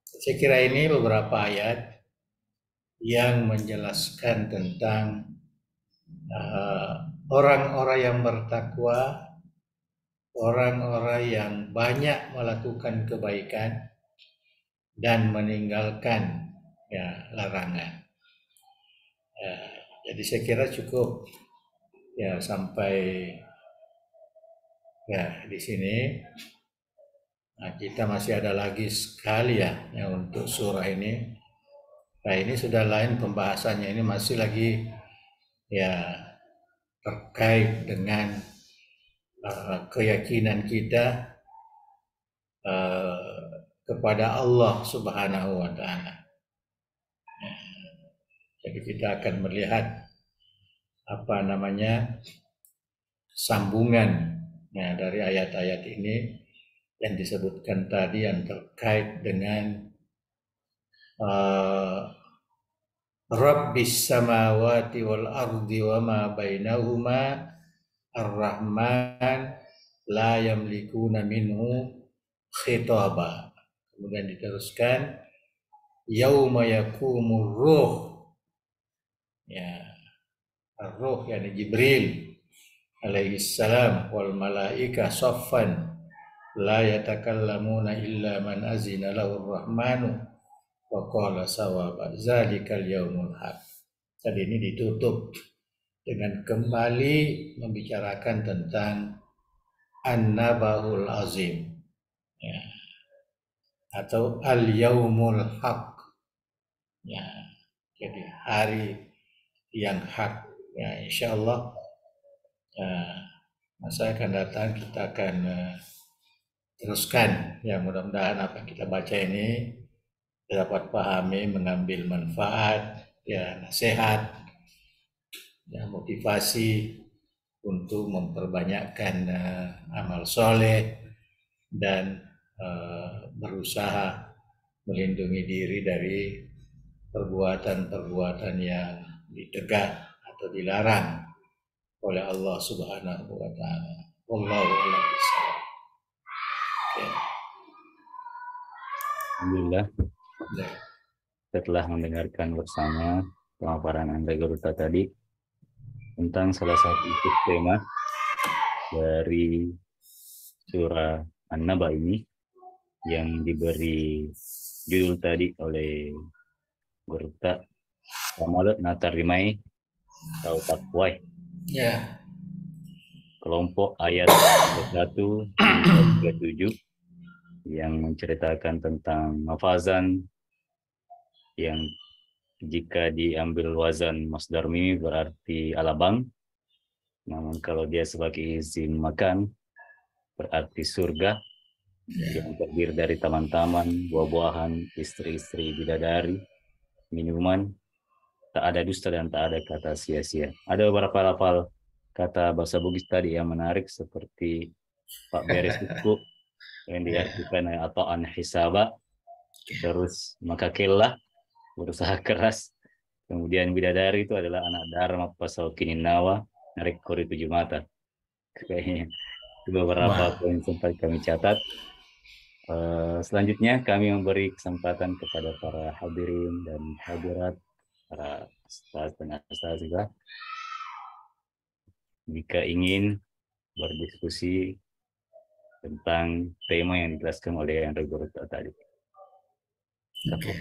Saya kira ini beberapa ayat yang menjelaskan tentang orang-orang yang bertakwa, orang-orang yang banyak melakukan kebaikan dan meninggalkan ya larangan. Jadi saya kira cukup ya sampai ya di sini. Nah, kita masih ada lagi sekali ya untuk surah ini. Nah, ini sudah lain pembahasannya, ini masih lagi ya terkait dengan keyakinan kita kepada Allah Subhanahu wa Ta'ala. Jadi kita akan melihat apa namanya sambungan ya, dari ayat-ayat ini yang disebutkan tadi yang terkait dengan Rabbis samawati wal ardi wa ma bainahuma ar-Rahman la yamlikuna minhu khitaba. Kemudian diteruskan yauma yakumur ruh, ya ar-ruh yakni Jibril alaihi salam wal malaika saffan la yatakallamuna illa man azina lahu ar-rahmanu wa qala sawaba zalikal yaumul haq. Tadi ini ditutup dengan kembali membicarakan tentang an-nabahul azim, ya, atau al-yaumul haq, ya, jadi hari yang hak. Ya, insyaallah masa akan datang kita akan teruskan. Ya, mudah-mudahan apa yang kita baca ini dapat pahami, mengambil manfaat, ya, nasihat, ya, motivasi untuk memperbanyakkan amal soleh dan berusaha melindungi diri dari perbuatan-perbuatan yang ditegak atau dilarang oleh Allah Subhanahu wa Ta'ala. Wallahu a'lam bishawab.
Alhamdulillah, setelah mendengarkan bersama pemaparan Anda Garuda tadi tentang salah satu tema dari surah An-Naba ini yang diberi judul tadi oleh Garuda Ramadan Natarimai atau Takwai.
Ya.
kelompok ayat 1 hingga 37 yang menceritakan tentang mafazan yang jika diambil wazan masdar mimi berarti alabang, namun kalau dia sebagai izin makan berarti surga yang terdiri dari taman-taman, buah-buahan, istri-istri bidadari, minuman, tak ada dusta dan tak ada kata sia-sia. Ada beberapa lafal kata bahasa Bugis tadi yang menarik seperti Pak Beres Uku yang
Ya.
diartikan atau an hisaba, terus maka kelah berusaha keras, kemudian bidadari itu adalah anak dharma pasal kininawa narik kori 7 mata. Kayaknya itu beberapa
Wah.
poin sempat kami catat. Selanjutnya kami memberi kesempatan kepada para hadirin dan hadirat, para ustaz dan ustazah jika ingin berdiskusi tentang tema yang dijelaskan oleh Andre Gurta tadi.
Oke.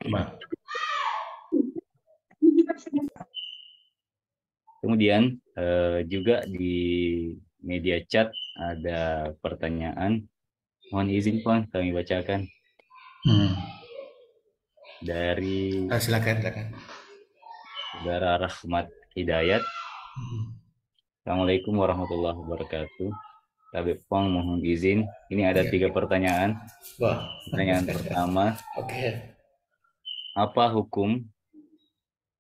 Wah.
Kemudian juga di media chat ada pertanyaan. Mohon izin Pak, kami bacakan
Hmm.
dari
Silakan, silakan.
Saudara Rahmat Hidayat.
Hmm.
Assalamualaikum warahmatullahi wabarakatuh. Kabit Pong mohon izin. Ini ada
Ya.
3 pertanyaan.
Wah.
Pertanyaan pertama,
Oke.
apa hukum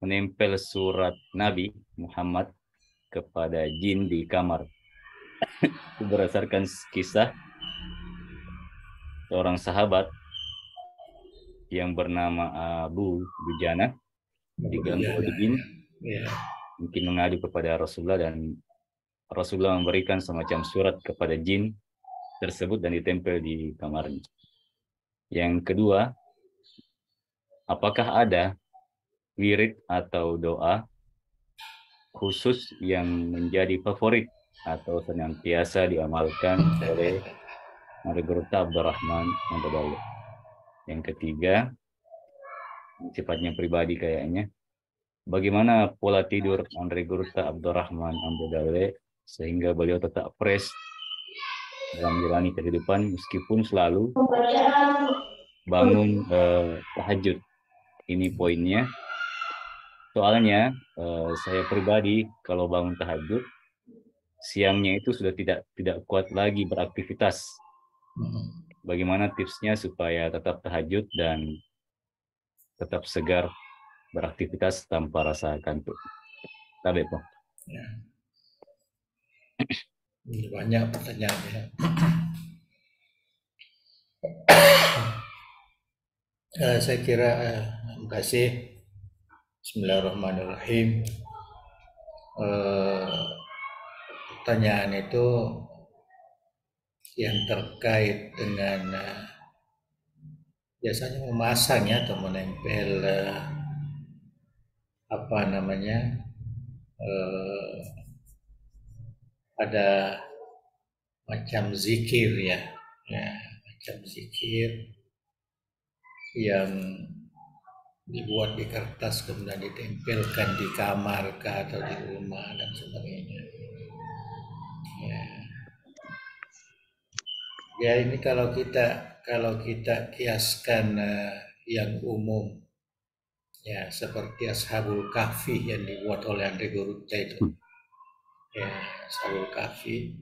menempel surat Nabi Muhammad kepada jin di kamar? Itu berdasarkan kisah seorang sahabat yang bernama Abu Dujana diganggu oleh
Bujana,
jin,
ya. Ya.
mungkin mengadu kepada Rasulullah dan Rasulullah memberikan semacam surat kepada jin tersebut dan ditempel di kamarnya. Yang kedua, apakah ada wirid atau doa khusus yang menjadi favorit atau senantiasa diamalkan oleh Margarita Abdurrahman Mandadalo? Yang ketiga, sifatnya pribadi kayaknya, bagaimana pola tidur Andre Gurta Abdurrahman Ambedale sehingga beliau tetap fresh dalam menjalani kehidupan meskipun selalu bangun tahajud. Ini poinnya. Soalnya saya pribadi kalau bangun tahajud siangnya itu sudah tidak kuat lagi beraktivitas. Bagaimana tipsnya supaya tetap tahajud dan tetap segar beraktivitas tanpa rasa kantuk? Tabe po.
Ya. Banyak pertanyaannya. Saya kira terima kasih. Bismillahirrahmanirrahim. Pertanyaan itu yang terkait dengan biasanya memasang ya atau menempel apa namanya ada macam zikir ya, macam zikir yang dibuat di kertas kemudian ditempelkan di kamar atau di rumah dan sebagainya. Ya ini kalau kita kiaskan yang umum ya seperti Ashabul Kahfi yang dibuat oleh Andre Gurutta itu. Ya, Ashabul Kahfi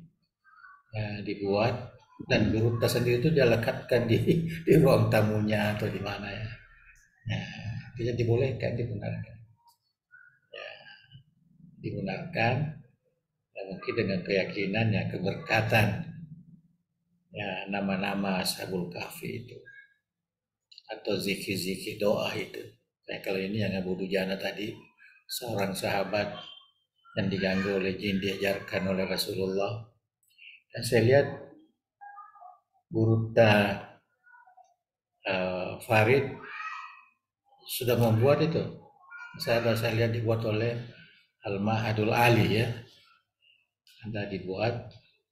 dibuat dan Gurutta sendiri itu dia lekatkan di ruang tamunya atau di mana ya. Tidak dibolehkan, dibenarkan. Ya, dibenarkan dan mungkin dengan keyakinannya keberkatan ya nama-nama Ashabul Kahfi itu atau zikir-zikir doa itu. Nah, kalau ini yang Abu Dujana tadi seorang sahabat yang diganggu oleh jin diajarkan oleh Rasulullah. Dan saya lihat Gurutta Farid sudah membuat itu. Saya lihat dibuat oleh Al-Mahadul Ali ya. Ada dibuat,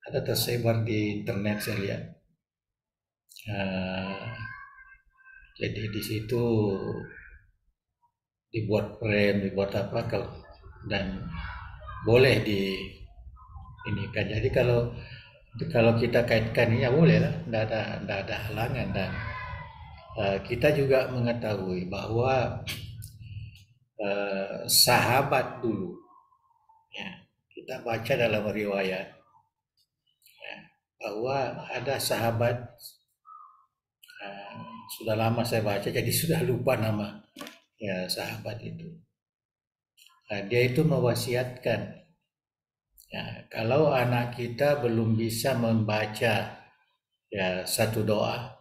ada tersebar di internet saya lihat. Jadi di situ dibuat frame, dibuat apa dan boleh di ini kan. Jadi kalau kita kaitkan ini ya boleh lah, tidak ada halangan. Dan kita juga mengetahui bahwa sahabat dulu, ya, kita baca dalam riwayat ya, bahwa ada sahabat, sudah lama saya baca jadi sudah lupa nama ya sahabat itu. Dia itu mewasiatkan, ya, kalau anak kita belum bisa membaca ya satu doa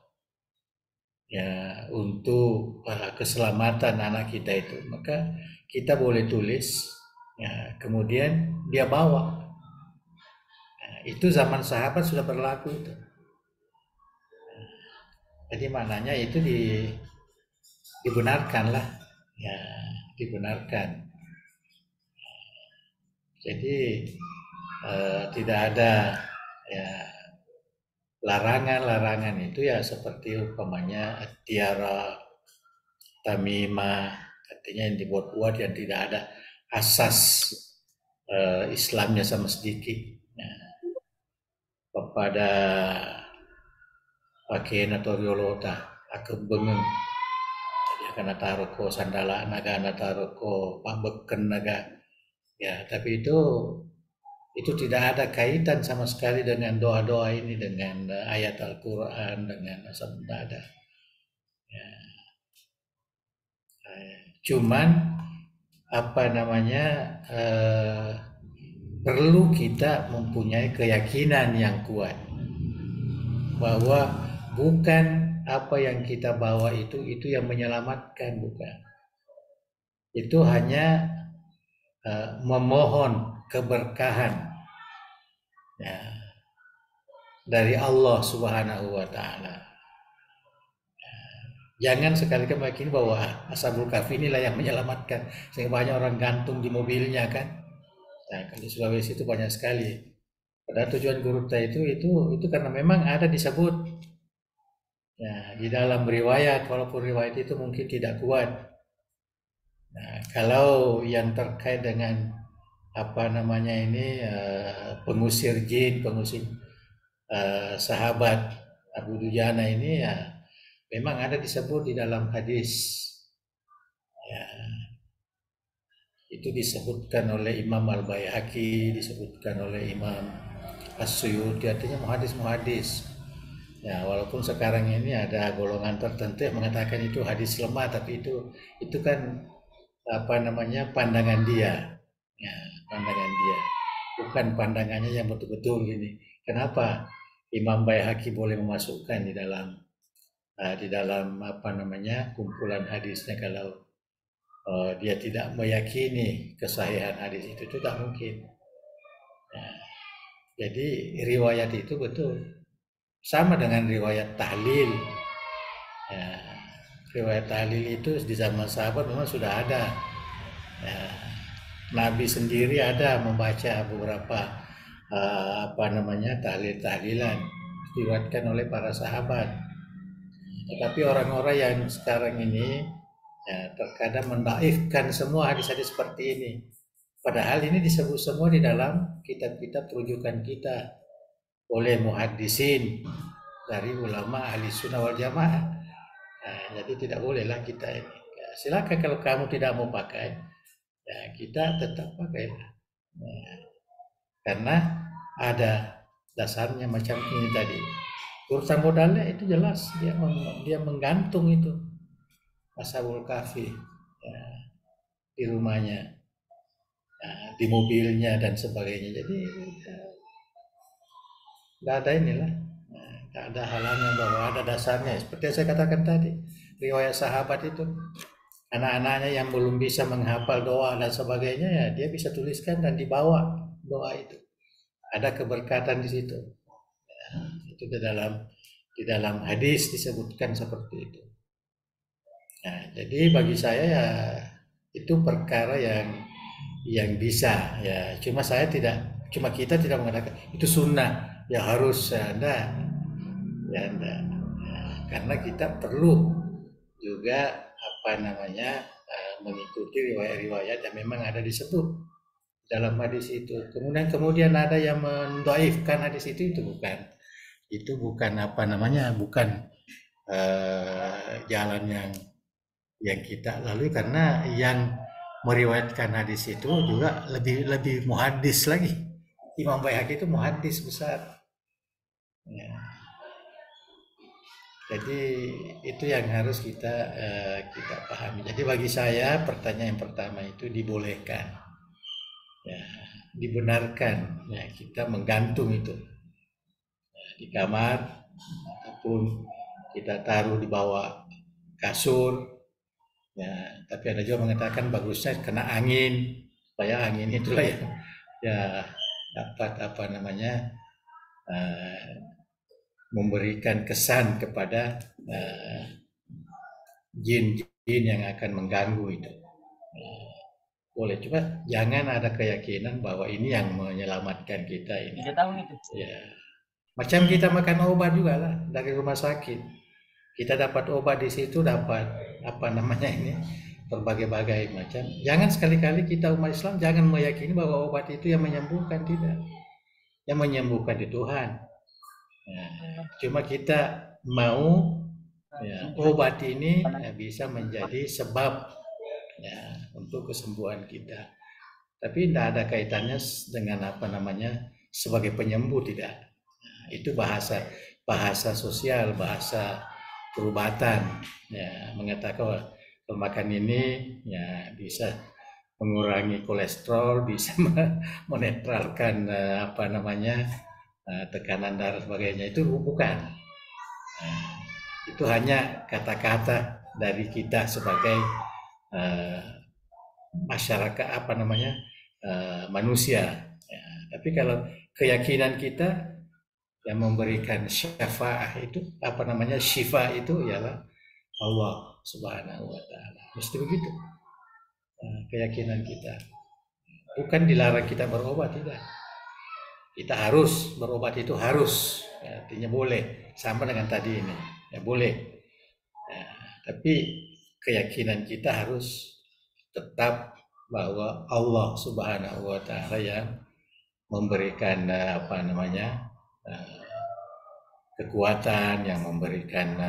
ya untuk keselamatan anak kita itu, maka kita boleh tulis ya, kemudian dia bawa. Nah, itu zaman sahabat sudah berlaku itu. Jadi maknanya itu dibenarkan lah, ya, dibenarkan. Jadi tidak ada ya larangan-larangan itu ya seperti umpamanya tiara, tamimah, artinya yang dibuat-buat yang tidak ada asas Islamnya sama sedikit. Nah, kepada pakaian atau riolota atau bengen, jadi akan taruh ko sandala naga taruh ko pambeken naga ya, tapi itu tidak ada kaitan sama sekali dengan doa-doa ini, dengan ayat Al-Quran, dengan asal tidak ada ya. Cuman apa namanya perlu kita mempunyai keyakinan yang kuat bahwa bukan apa yang kita bawa itu yang menyelamatkan, bukan. Itu hanya memohon keberkahan ya, dari Allah Subhanahu wa taala. Jangan sekali-kali meyakini bahwa Ashabul Kahfi inilah yang menyelamatkan, sehingga banyak orang gantung di mobilnya kan. Nah, kalau di Sulawesi itu banyak sekali. Pada tujuan Gurupta itu karena memang ada disebut ya, di dalam riwayat, walaupun riwayat itu mungkin tidak kuat. Nah, kalau yang terkait dengan apa namanya ini pengusir jin, pengusir sahabat Abu Dujana ini ya memang ada disebut di dalam hadis. Ya, itu disebutkan oleh Imam Al-Baihaqi, disebutkan oleh Imam As-Suyuti, artinya muhadis-muhadis. Ya, walaupun sekarang ini ada golongan tertentu yang mengatakan itu hadis lemah, tapi itu kan apa namanya pandangan dia. Ya, pandangan dia. Bukan pandangannya yang betul-betul gini. Kenapa Imam Baihaqi boleh memasukkan di dalam apa namanya kumpulan hadisnya kalau dia tidak meyakini kesahihan hadis itu tak mungkin. Nah, jadi riwayat itu betul sama dengan riwayat tahlil. Ya, riwayat tahlil itu di zaman sahabat memang sudah ada. Ya, Nabi sendiri ada membaca beberapa apa namanya tahlil-tahlilan diriwayatkan oleh para sahabat. Tetapi orang-orang yang sekarang ini ya, terkadang mendaifkan semua hadis-hadis seperti ini. Padahal ini disebut semua di dalam kitab-kitab rujukan kita oleh muhaddisin dari ulama ahli sunnah wal jamaah. Nah, jadi tidak bolehlah kita ini. Ya, silakan kalau kamu tidak mau pakai, ya kita tetap pakai. Nah, karena ada dasarnya macam ini tadi. Urusan modalnya itu jelas dia menggantung itu Ashabul Kahfi ya, di rumahnya, ya, di mobilnya dan sebagainya. Jadi nggak ada inilah, nggak ada halangan bahwa ada dasarnya. Seperti yang saya katakan tadi, riwayat sahabat itu anak-anaknya yang belum bisa menghafal doa dan sebagainya ya dia bisa tuliskan dan dibawa doa itu. Ada keberkatan di situ. Ya, itu di dalam hadis disebutkan seperti itu. Nah, jadi bagi saya ya itu perkara yang bisa ya. Cuma kita tidak mengatakan itu sunnah ya harus ya enggak. Ya enggak. Ya, karena kita perlu juga apa namanya mengikuti riwayat-riwayat yang memang ada disebut dalam hadis itu. Kemudian ada yang mendoifkan hadis itu bukan. Itu bukan apa namanya, bukan jalan yang kita lalui, karena yang meriwayatkan hadis itu juga lebih lebih muhaddis lagi. Imam Baihaqi itu muhaddis besar. Ya. Jadi itu yang harus kita pahami. Jadi bagi saya pertanyaan yang pertama itu dibolehkan, ya, dibenarkan, ya, kita menggantung itu, ya, di kamar ataupun kita taruh di bawah kasur. Ya, tapi ada juga mengatakan bagusnya kena angin, supaya angin itulah ya dapat apa namanya, memberikan kesan kepada jin-jin yang akan mengganggu itu. Boleh, coba jangan ada keyakinan bahwa ini yang menyelamatkan kita ini.
Tidak tahu itu.
Ya, macam kita makan obat juga lah dari rumah sakit. Kita dapat obat di situ, dapat apa namanya ini, berbagai-bagai macam. Jangan sekali-kali kita umat Islam jangan meyakini bahwa obat itu yang menyembuhkan, tidak. Yang menyembuhkan di Tuhan. Ya, cuma kita mau, ya, obat ini bisa menjadi sebab, ya, untuk kesembuhan kita. Tapi tidak ada kaitannya dengan apa namanya sebagai penyembuh, tidak. Nah, itu bahasa sosial, bahasa perubatan, ya, mengatakan kalau makan ini, ya, bisa mengurangi kolesterol, bisa menetralkan apa namanya tekanan darah sebagainya. Itu bukan. Itu hanya kata-kata dari kita sebagai masyarakat apa namanya manusia. Ya, tapi kalau keyakinan kita yang memberikan syafaah itu apa namanya, syifa itu ialah Allah Subhanahu wa taala. Mesti begitu. Keyakinan kita. Bukan dilarang kita berobat, tidak. Kita harus berobat, itu harus. Ya, artinya boleh, sama dengan tadi ini. Ya, boleh. Ya, tapi keyakinan kita harus tetap bahwa Allah Subhanahu wa taala yang memberikan apa namanya kekuatan, yang memberikan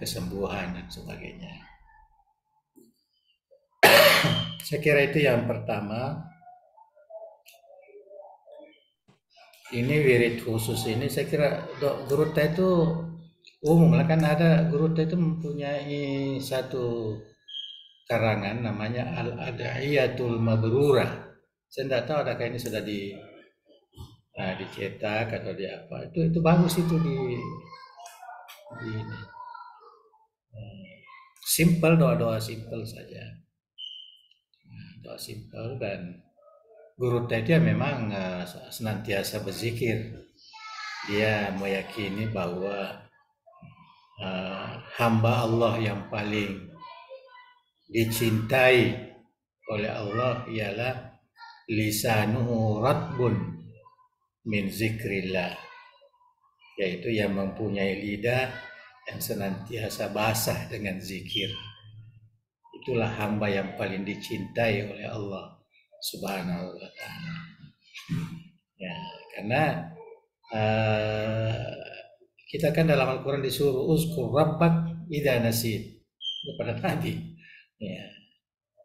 kesembuhan dan sebagainya. Saya kira itu yang pertama. Ini wirid khusus ini saya kira Guruta itu umum lah, kan ada Guruta itu mempunyai satu karangan namanya Al-Ad'iyatul Mabrurah. Saya tidak tahu adakah ini sudah dicetak atau di apa. Itu bagus itu di ini. Simple, doa-doa simple saja. Doa simple, dan Guru dia memang senantiasa berzikir. Dia meyakini bahwa hamba Allah yang paling dicintai oleh Allah ialah lisanuhu ratbun min zikrillah, yaitu yang mempunyai lidah yang senantiasa basah dengan zikir. Itulah hamba yang paling dicintai oleh Allah Subhanahu wa ta'ala. Ya, karena kita kan dalam Al-Quran disuruh uzkur rabbak idza nasid, kepada tadi. Ya,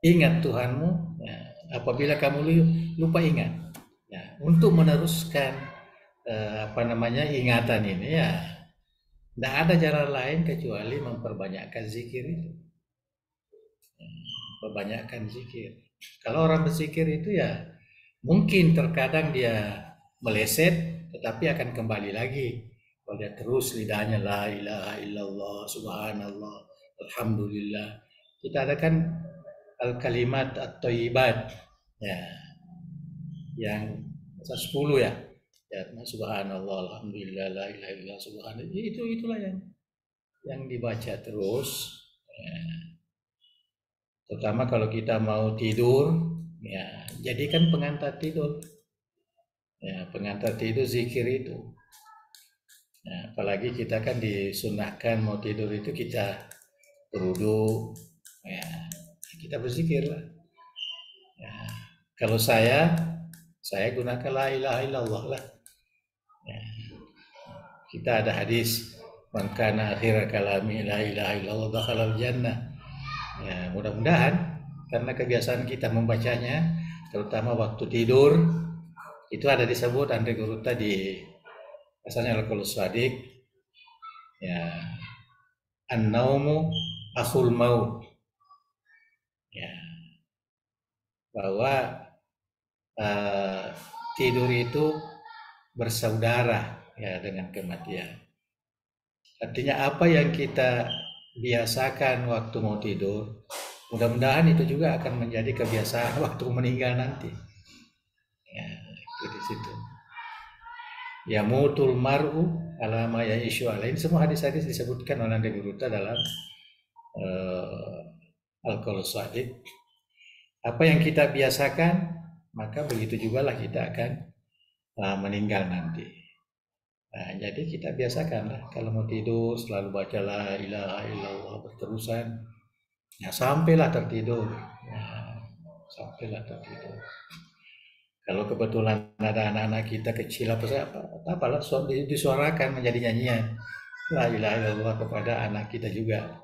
ingat Tuhanmu, ya, apabila kamu lupa, ingat. Ya, untuk meneruskan apa namanya ingatan ini, ya tidak ada jalan lain kecuali memperbanyakkan zikir itu. Perbanyakkan zikir. Kalau orang berzikir itu ya mungkin terkadang dia meleset, tetapi akan kembali lagi. Kalau dia terus lidahnya la ilaha illallah, subhanallah, alhamdulillah. Kita ada kan al-kalimat at-thayyibat, ya, yang 10 ya. Ya, subhanallah, alhamdulillah, la ilaha illallah, subhanallah. Itulah yang dibaca terus. Ya. Terutama kalau kita mau tidur, ya jadikan pengantar tidur. Ya, pengantar tidur zikir itu. Ya, apalagi kita kan disunahkan mau tidur itu kita berwudu, ya kita berzikir lah. Ya, kalau saya Saya gunakan la ilaha illallah lah. Ya. Kita ada hadis, man kana akhir kalami la ilaha illallah dakhalal jannah. Ya, mudah-mudahan karena kebiasaan kita membacanya, terutama waktu tidur, itu ada disebut Andre Guru tadi, asalnya al-qaulus shadiq, ya, an-naumu akhul maut, ya, bahwa tidur itu bersaudara ya dengan kematian. Artinya apa yang kita biasakan waktu mau tidur, mudah-mudahan itu juga akan menjadi kebiasaan waktu meninggal nanti. Ya, itu di situ. Ya mutul mar'u alama ya isyu alain. Semua hadis-hadis disebutkan oleh Nabi Guru dalam al-qaulus shadiq. Apa yang kita biasakan, maka begitu juga lah kita akan meninggal nanti. Nah, jadi kita biasakanlah kalau mau tidur selalu baca la ilaha illallah berterusan. Ya sampailah tertidur. Ya, sampailah tertidur. Kalau kebetulan ada anak-anak kita kecil apalah disuarakan menjadi nyanyian la ilaha illallah kepada anak kita juga.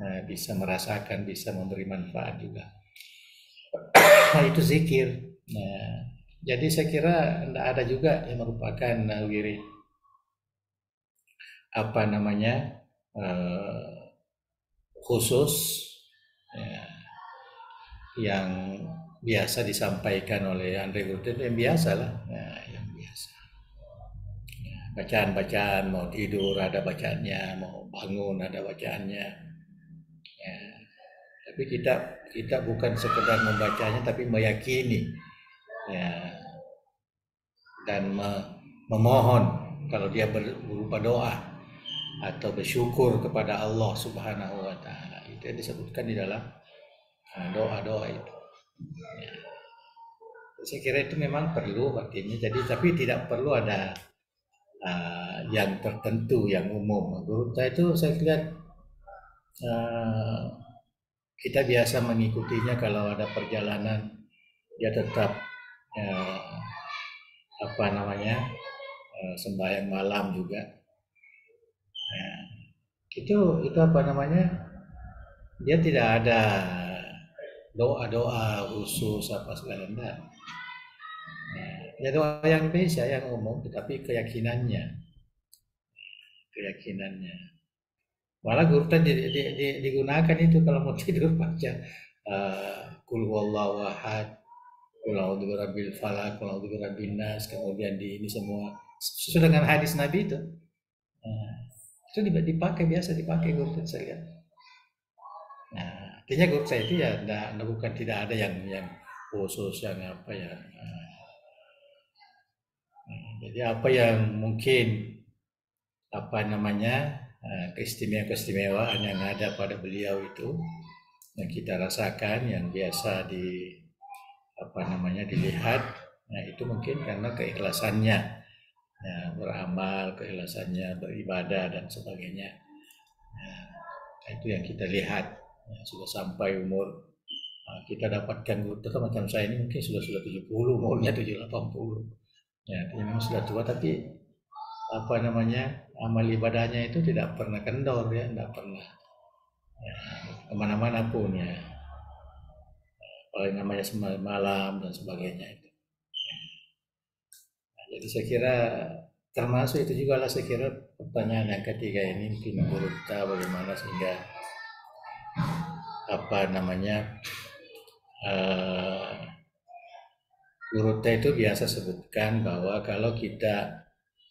Nah, bisa merasakan, bisa memberi manfaat juga. Nah, itu zikir. Nah, jadi saya kira tidak ada juga yang merupakan wiri khusus ya, yang biasa disampaikan oleh Andre Guru yang biasa lah, nah, yang biasa. Ya, bacaan-bacaan mau tidur ada bacaannya, mau bangun ada bacaannya. Ya, tapi kita bukan sekedar membacanya, tapi meyakini, ya, dan memohon kalau dia berupa doa atau bersyukur kepada Allah Subhanahu wa Ta'ala. Itu yang disebutkan di dalam doa-doa itu. Ya. Saya kira itu memang perlu artinya. Jadi tapi tidak perlu ada yang tertentu, yang umum. Menurut saya itu saya lihat kita biasa mengikutinya kalau ada perjalanan dia tetap sembahyang malam juga. Nah, itu dia tidak ada doa-doa khusus apa segala enggak. Nah, ya doa yang biasa yang umum, tetapi keyakinannya. Malah Guru digunakan itu kalau mau tidur baca qul huwallahu ahad, qul a'udzu birabbil falaq, qul a'udzu birabbin nas, kemudian ini semua sesuai dengan hadis Nabi itu. Itu biasa dipakai Guru saya. Nah, artinya Guru saya itu ya tidak ada yang khusus yang apa ya. Jadi apa yang mungkin keistimewaan yang ada pada beliau itu yang kita rasakan, yang biasa dilihat, nah itu mungkin karena keikhlasannya, ya, beramal, keikhlasannya beribadah dan sebagainya. Nah, itu yang kita lihat. Ya, sudah sampai umur kita dapatkan guru macam saya ini mungkin sudah 70, umurnya 80. Ya, memang sudah tua, tapi amal ibadahnya itu tidak pernah kendor, ya, tidak pernah ya, kemana-mana pun ya. Paling namanya malam dan sebagainya itu. Nah, jadi saya kira termasuk itu juga lah, saya kira pertanyaan yang ketiga ini mungkin Guru kita bagaimana sehingga Guru itu biasa sebutkan bahwa kalau kita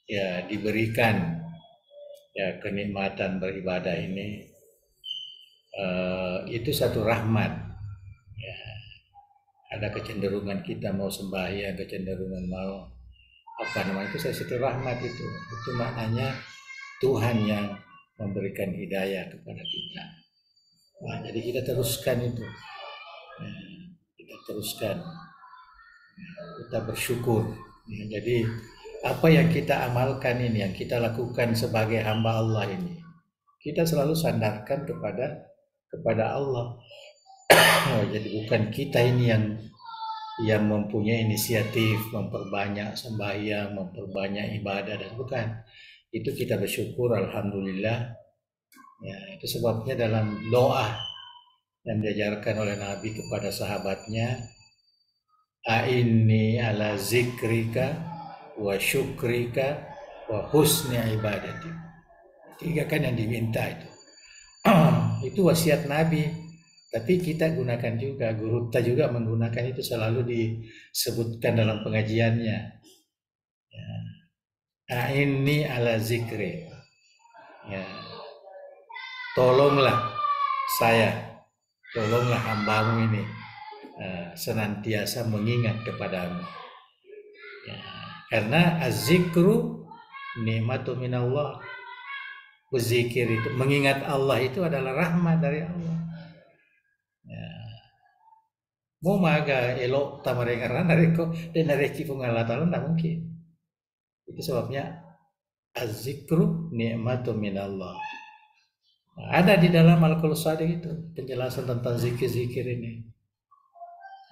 ya diberikan ya kenikmatan beribadah ini itu satu rahmat. Ya, ada kecenderungan kita mau sembahyang, kecenderungan mau itu satu rahmat itu maknanya Tuhan yang memberikan hidayah kepada kita. Nah, jadi kita teruskan itu. Kita bersyukur. Jadi apa yang kita amalkan ini, yang kita lakukan sebagai hamba Allah ini, kita selalu sandarkan kepada Allah. Jadi bukan kita ini yang yang mempunyai inisiatif memperbanyak sembahyang, memperbanyak ibadah, dan bukan. Itu kita bersyukur, alhamdulillah. Ya, itu sebabnya dalam doa yang diajarkan oleh Nabi kepada sahabatnya, a'inni ala zikrika wa syukrika wa husni ibadati. 3 kan yang diminta itu. Itu wasiat Nabi, tapi kita gunakan juga, guru kita juga menggunakan itu, selalu disebutkan dalam pengajiannya. A'inni ala zikri. Ya. Tolonglah saya, tolonglah hambamu ini senantiasa mengingat kepadamu. Ya, karena az-zikru nikmatu minallah. Berzikir itu, mengingat Allah itu adalah rahmat dari Allah. Ya. Mau maga elok tamarengaran dari kok dan dari kifung Allah Ta'ala tidak mungkin. Itu sebabnya az-zikru nikmatu minallah. Nah, ada di dalam Al-Qaul Shadiq itu penjelasan tentang zikir-zikir ini.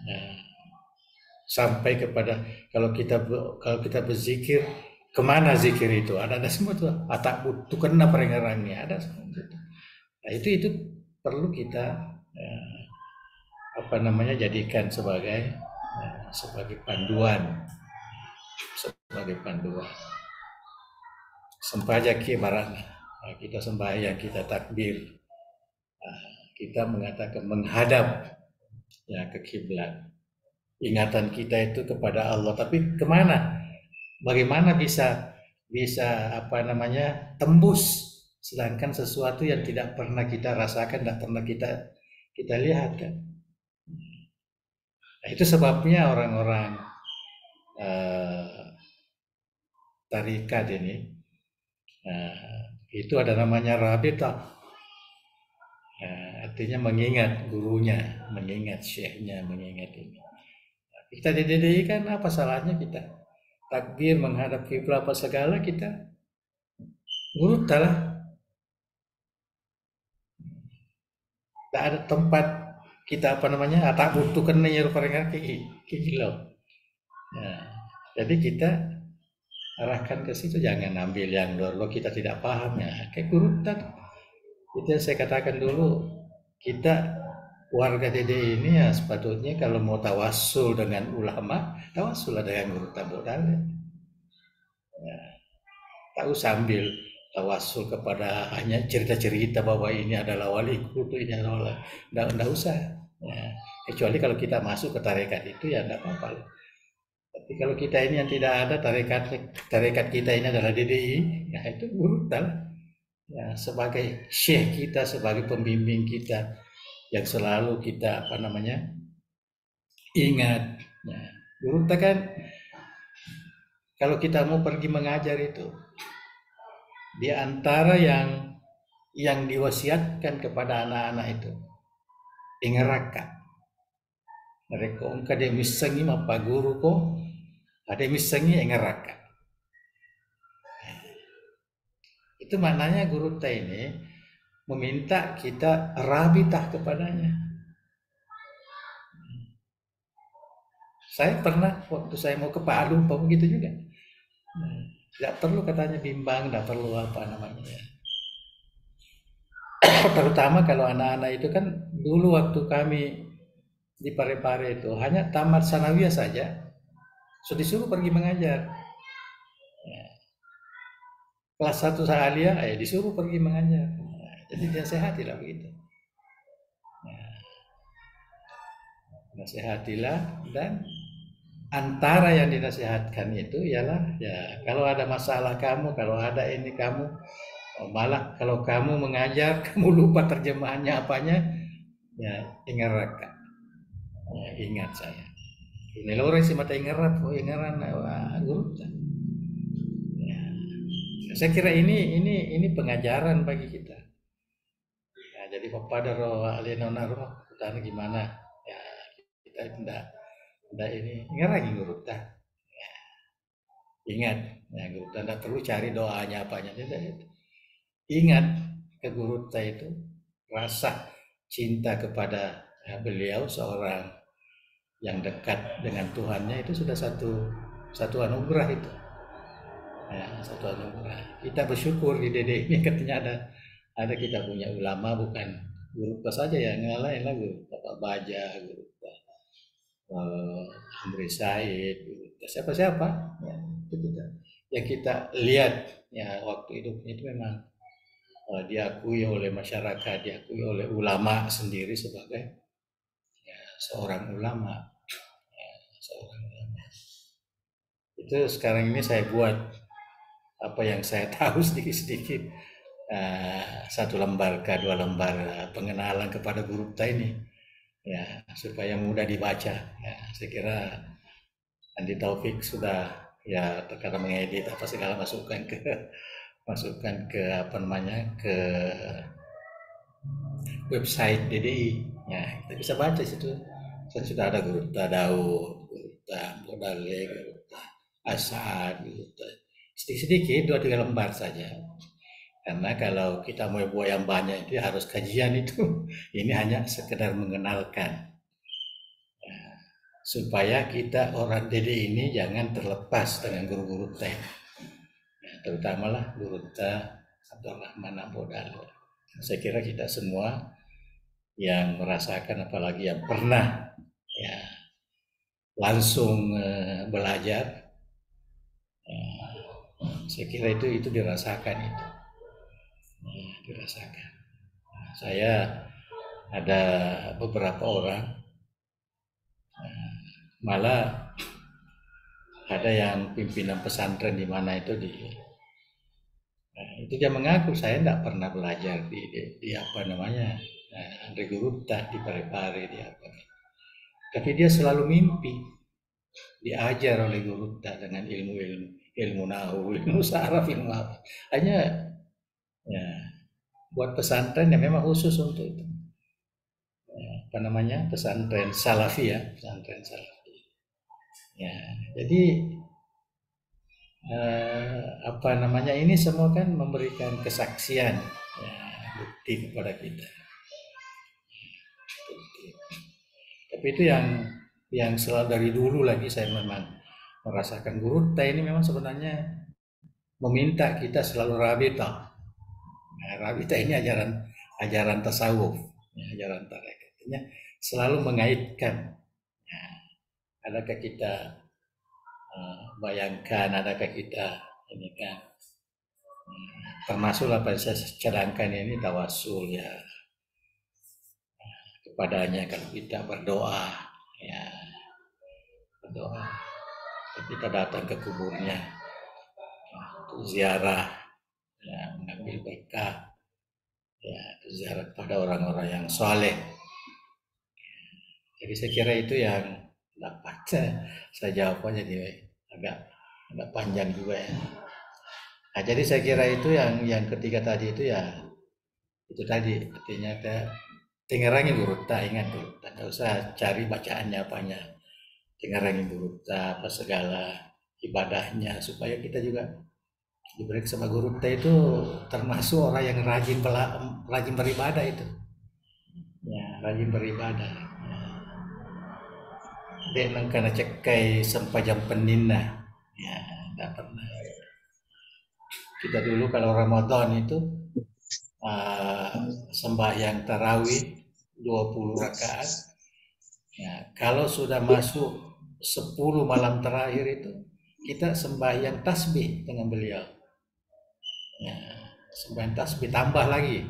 Nah, sampai kepada kalau kita berzikir, kemana zikir itu? Ada semua tuh. Atak butuh kena perengarangnya, ada semua itu. Nah, itu perlu kita jadikan sebagai panduan, Sempajaki barang. Kita sembahyang, kita takbir, kita mengatakan menghadap ya ke kiblat. Ingatan kita itu kepada Allah, tapi kemana? Bagaimana bisa tembus, sedangkan sesuatu yang tidak pernah kita rasakan, tidak pernah kita lihat kan? Nah, itu sebabnya orang-orang tarikat ini itu ada namanya rabita, artinya mengingat gurunya, mengingat syekhnya, mengingat ini. Nah, kita di DDI kan apa salahnya kita takbir menghadap kiblat apa segala, kita guru lah. Tak ada tempat kita tak butuh kena ya kilau. Nah, jadi kita arahkan ke situ, jangan ambil yang dulu kita tidak paham ya, kayak guru tadi. Itu yang saya katakan dulu, kita warga DD ini ya sepatutnya kalau mau tawassul dengan ulama, tawassul dengan guru tabuk dalil. Ya, tak usah ambil tawassul kepada hanya cerita-cerita bahwa ini adalah wali kutu, ini adalah tidak usah. Ya, kecuali kalau kita masuk ke tarekat itu ya tidak apa-apa. Tapi kalau kita ini yang tidak ada tarekat kita ini adalah DDI, ya itu guru lah. Ya, sebagai syekh kita, sebagai pembimbing kita yang selalu kita ingat. Ya, guru kan kalau kita mau pergi mengajar itu, di antara yang diwasiatkan kepada anak-anak itu, ingeraka. Mereka ungkap dia misangi apa guru ko, ada misangi ingeraka. Itu maknanya guru kita ini meminta kita rabitah kepadanya. Saya pernah waktu saya mau ke Palu begitu juga. Tidak perlu katanya bimbang, tidak perlu terutama kalau anak-anak itu kan dulu waktu kami di Parepare itu hanya tamat sanawiyah saja, sudah disuruh pergi mengajar. Ya. Kelas 1 aliyah, disuruh pergi mengajar. Jadi dia sehatilah begitu. Nasihatilah, dan antara yang dinasihatkan itu ialah ya kalau ada masalah kamu, kalau ada ini kamu, malah kalau kamu mengajar kamu lupa terjemahannya apanya, ya ingat ingat saya. Ini lo orang si mata ingaran guru. Ya. Saya kira ini pengajaran bagi kita. Ya, jadi papadaro alenonaro kita gimana? Ya, kita tidak ini ingat guru ta. Ya. Ingat, ya guru tidak perlu cari doanya apanya, tidak. Ingat ke guru itu rasa cinta kepada beliau seorang yang dekat dengan Tuhannya itu sudah satu anugerah itu. Ya, satu anugerah. Kita bersyukur di Dede ini katanya ada kita punya ulama, bukan guru saja ya, yang lain lah, guru Bapak Baja, guru Andri Said, guru siapa-siapa ya, itu kita yang kita lihat ya waktu itu memang diakui oleh masyarakat, diakui oleh ulama sendiri sebagai ya, seorang ulama, ya, seorang ulama. Itu sekarang ini saya buat apa yang saya tahu sedikit-sedikit, satu lembar ke dua lembar pengenalan kepada guru kita ini ya, supaya mudah dibaca ya. Saya kira Andi Taufik sudah ya terkadang mengedit apa segala, masukkan ke apa namanya, ke website DDI ya, kita bisa baca situ. Saya sudah ada guru Daud, guru Bodale, guru Asad, guru sedikit-sedikit 2-3 lembar saja. Karena kalau kita mau buat yang banyak itu harus kajian itu. Ini hanya sekedar mengenalkan. Ya, supaya kita orang Dede ini jangan terlepas dengan guru-guru teh. Ya, terutama lah guru teh Abdurrahman Abodal. Saya kira kita semua yang merasakan, apalagi yang pernah ya langsung belajar, saya kira itu dirasakan itu. Dirasakan. Nah, saya ada beberapa orang, malah ada yang pimpinan pesantren di mana itu itu dia mengaku saya tidak pernah belajar di apa namanya di Gurupta, di Parepare, di apa. Tapi dia selalu mimpi diajar oleh Gurupta dengan ilmu nahu, ilmu saraf, ilmu apa. Hanya ya, buat pesantren yang memang khusus untuk itu. Apa namanya, pesantren Salafi ya, pesantren Salafi. Ya, jadi apa namanya, ini semua kan memberikan kesaksian ya, bukti kepada kita. Bukti. Tapi itu yang selalu dari dulu lagi saya memang merasakan guru ini memang sebenarnya meminta kita selalu rabita. Nah, rabita ini ajaran tasawuf, ya, ajaran tarekatnya selalu mengaitkan. Ya, adakah kita bayangkan, adakah kita ini kan termasuk apa yang saya cadangkan ini tawasul ya kepadanya kalau kita berdoa ya, berdoa kita datang ke kuburnya ya, untuk ziarah ya, mengambil berkah ya, ziarah pada orang-orang yang soleh. Jadi saya kira itu yang dapat saya jawab aja, jadi agak panjang juga ya. Nah, jadi saya kira itu yang ketiga tadi itu ya, itu tadi artinya tengerangin guru tak, ingat guru tak, nggak usah cari bacaannya apanya, tengerangin guru tak apa segala ibadahnya, supaya kita juga diberi sama guru tak itu termasuk orang yang rajin beribadah itu ya, rajin beribadah ya. Dia karena cekai sempajam penina ya, nggak pernah. Kita dulu kalau Ramadan itu sembahyang tarawih 20 rakaat ya, kalau sudah masuk 10 malam terakhir itu kita sembahyang tasbih dengan beliau ya, sembahyang tasbih tambah lagi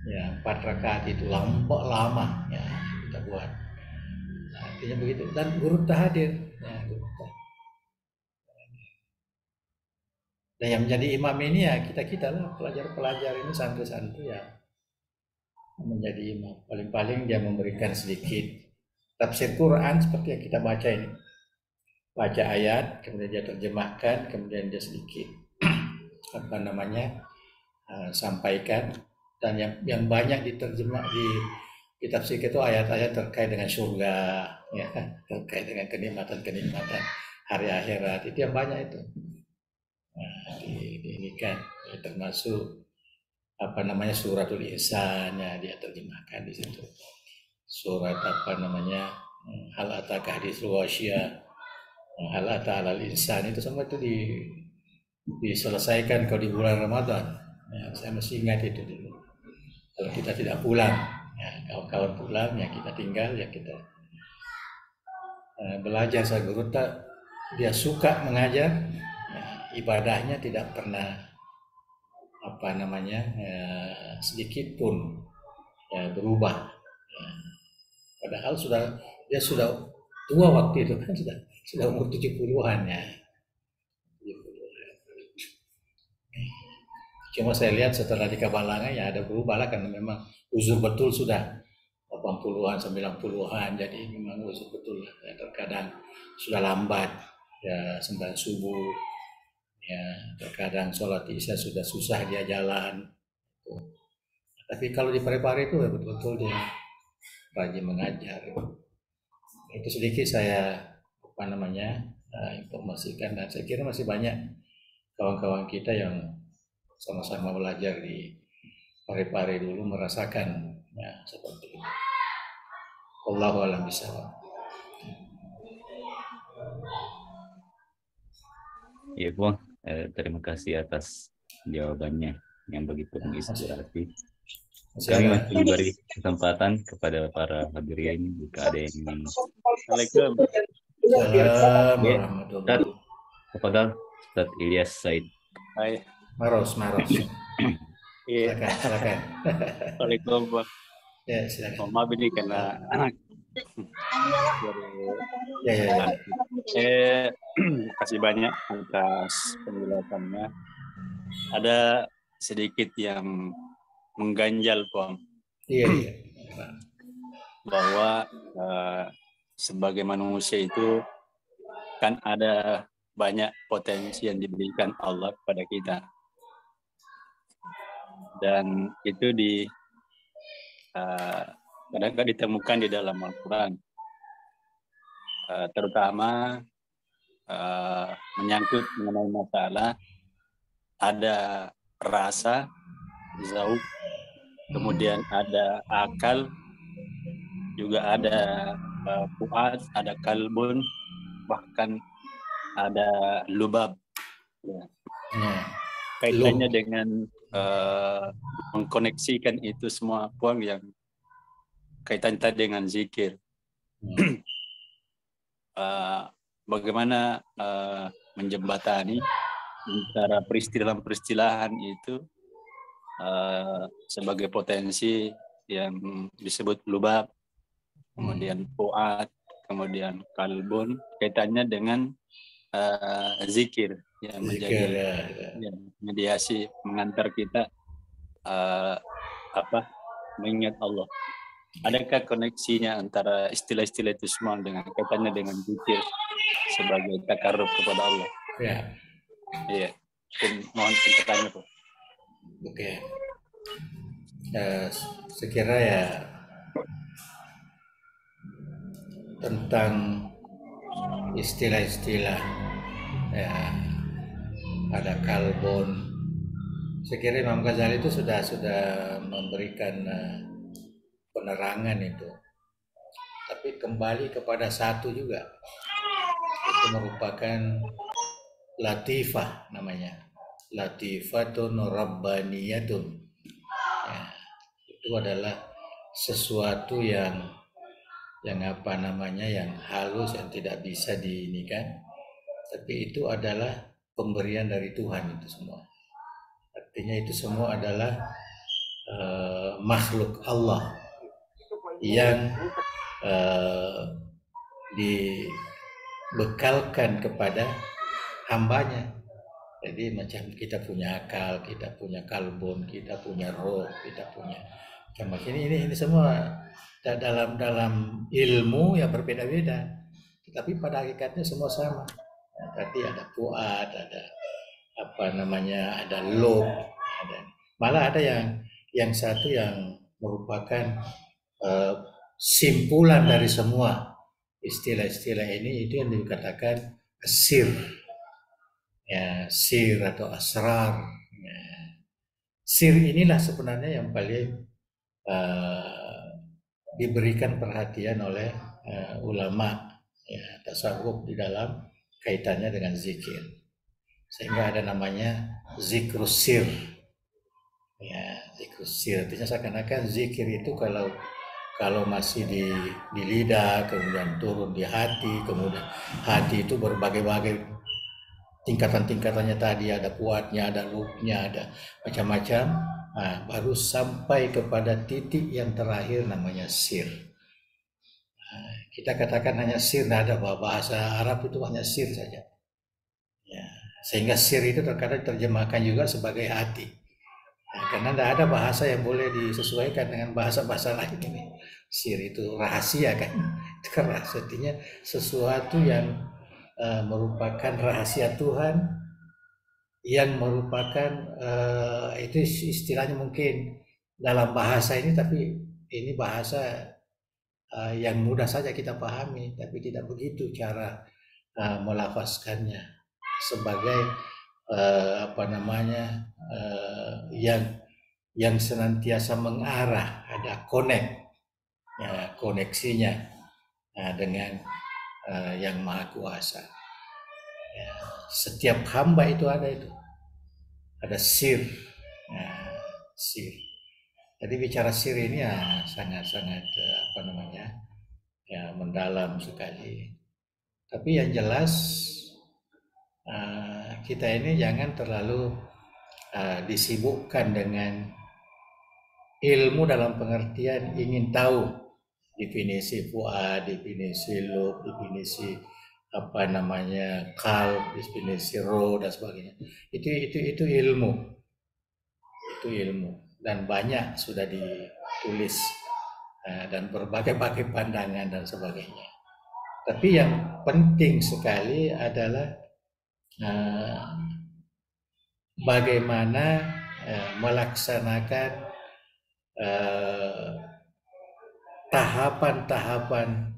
ya, 4 rakaat itu lama ya kita buat. Nah, artinya begitu, dan guru hadir ya, dan yang menjadi imam ini ya kita lah, pelajar ini, santri-santri ya menjadi imam. Paling-paling dia memberikan sedikit tafsir Quran seperti yang kita baca ini, baca ayat kemudian dia terjemahkan, kemudian dia sedikit apa namanya sampaikan. Dan yang banyak diterjemah di tafsir itu ayat-ayat terkait dengan surga ya, terkait dengan kenikmatan hari akhirat, itu yang banyak itu. Nah, ini kan ya, termasuk apa namanya suratul Insan ya, dia terjemahkan di situ. Surat apa namanya hal ataka haditsul wasyiyah, hal ata alal insan, itu semua itu diselesaikan kalau di bulan Ramadan. Ya, saya masih ingat itu dulu. Kalau kita tidak pulang, ya, kawan-kawan pulang, ya kita tinggal, ya kita belajar. Saya guru dia suka mengajar, ya, ibadahnya tidak pernah sedikit pun ya, berubah. Ya. Padahal dia sudah tua waktu itu kan, sudah umur 70-an ya. Cuma saya lihat setelah di Kabalangan ya ada berubah lah, karena memang uzur betul sudah 80-an, 90-an, jadi memang uzur betul lah. Ya, terkadang sudah lambat ya sembahyang subuh, ya terkadang sholat isya sudah susah dia jalan. Tapi kalau di Parepare itu ya betul-betul dia rajin mengajar. Itu sedikit saya informasikan, dan saya kira masih banyak kawan-kawan kita yang sama-sama belajar di Parepare dulu merasakan ya seperti itu. Allahu a'lam bishawab.
Ya Bang, terima kasih atas jawabannya yang begitu menginspirasi. Kami masih memberi kesempatan kepada para hadirin jika ada yang ingin.
Assalamualaikum.
Kepada Ustaz Ilyas Said.
Hai.
Maros.
Iya.
Silakan.
Assalamualaikum Bang.
Ya, silakan.
Maaf ini karena
Ya.
Kasih banyak atas penjelasannya. Ada sedikit yang mengganjal Bang.
Iya.
Bahwa sebagai manusia itu kan ada banyak potensi yang diberikan Allah kepada kita, dan itu kadang-kadang ditemukan di dalam Al-Quran, terutama menyangkut mengenai masalah ada rasa, zauq, kemudian ada akal, juga ada fuad, ada kalbun, bahkan ada lubab. Ya. Kaitannya dengan mengkoneksikan itu semua puang yang kaitan tadi dengan zikir. Bagaimana menjembatani antara peristilahan itu sebagai potensi yang disebut lubab, kemudian fuad, kemudian kalbun, kaitannya dengan zikir yang menjadi mediasi mengantar kita mengingat Allah. Adakah koneksinya antara istilah-istilah itu semua dengan kaitannya dengan zikir sebagai takarrub kepada Allah?
Ya.
Iya. Mohon pertanyaan Pak.
Oke. Sekira ya tentang istilah-istilah ya, ada kalbon. Saya kira Imam Ghazali itu sudah memberikan penerangan itu. Tapi kembali kepada satu juga, itu merupakan latifah namanya, latifatun rabbaniyatun. Ya, itu adalah sesuatu yang yang halus, yang tidak bisa diinikan, tapi itu adalah pemberian dari Tuhan itu semua. Artinya itu semua adalah makhluk Allah yang dibekalkan kepada hambanya. Jadi macam kita punya akal, kita punya kalbun, kita punya roh, kita punya macam ini semua dalam ilmu ya berbeda-beda, tetapi pada hakikatnya semua sama. Ya, tadi ada fuad, ada ada lob, malah ada yang satu yang merupakan simpulan dari semua istilah-istilah ini, itu yang dikatakan sir, ya, sir atau asrar. Ya. Sir inilah sebenarnya yang paling diberikan perhatian oleh ulama ya tasawuf di dalam kaitannya dengan zikir, sehingga ada namanya zikrus sir. Ya, zikrus sir artinya seakan-akan zikir itu kalau masih di lidah, kemudian turun di hati, kemudian hati itu berbagai-bagai tingkatan-tingkatannya tadi, ada kuatnya, ada lupnya, ada macam-macam. Nah, baru sampai kepada titik yang terakhir namanya sir. Nah, kita katakan hanya sir, nah ada bahasa Arab itu hanya sir saja. Ya, sehingga sir itu terkadang terjemahkan juga sebagai hati. Nah, karena tidak ada bahasa yang boleh disesuaikan dengan bahasa-bahasa lain ini. Sir itu rahasia kan? Itu kan rahasia, artinya sesuatu yang merupakan rahasia Tuhan, yang merupakan itu istilahnya mungkin dalam bahasa ini, tapi ini bahasa yang mudah saja kita pahami, tapi tidak begitu cara melafazkannya sebagai yang senantiasa mengarah, ada koneksinya dengan yang Maha Kuasa. Ya, setiap hamba itu ada sir. Sir. Jadi bicara sir ini ya sangat-sangat ya mendalam sekali. Tapi yang jelas kita ini jangan terlalu disibukkan dengan ilmu dalam pengertian ingin tahu definisi fuad, definisi lub, definisi qalb, definisi roh dan sebagainya. Itu ilmu. Itu ilmu dan banyak sudah ditulis dan berbagai-bagai pandangan dan sebagainya. Tapi yang penting sekali adalah bagaimana melaksanakan tahapan-tahapan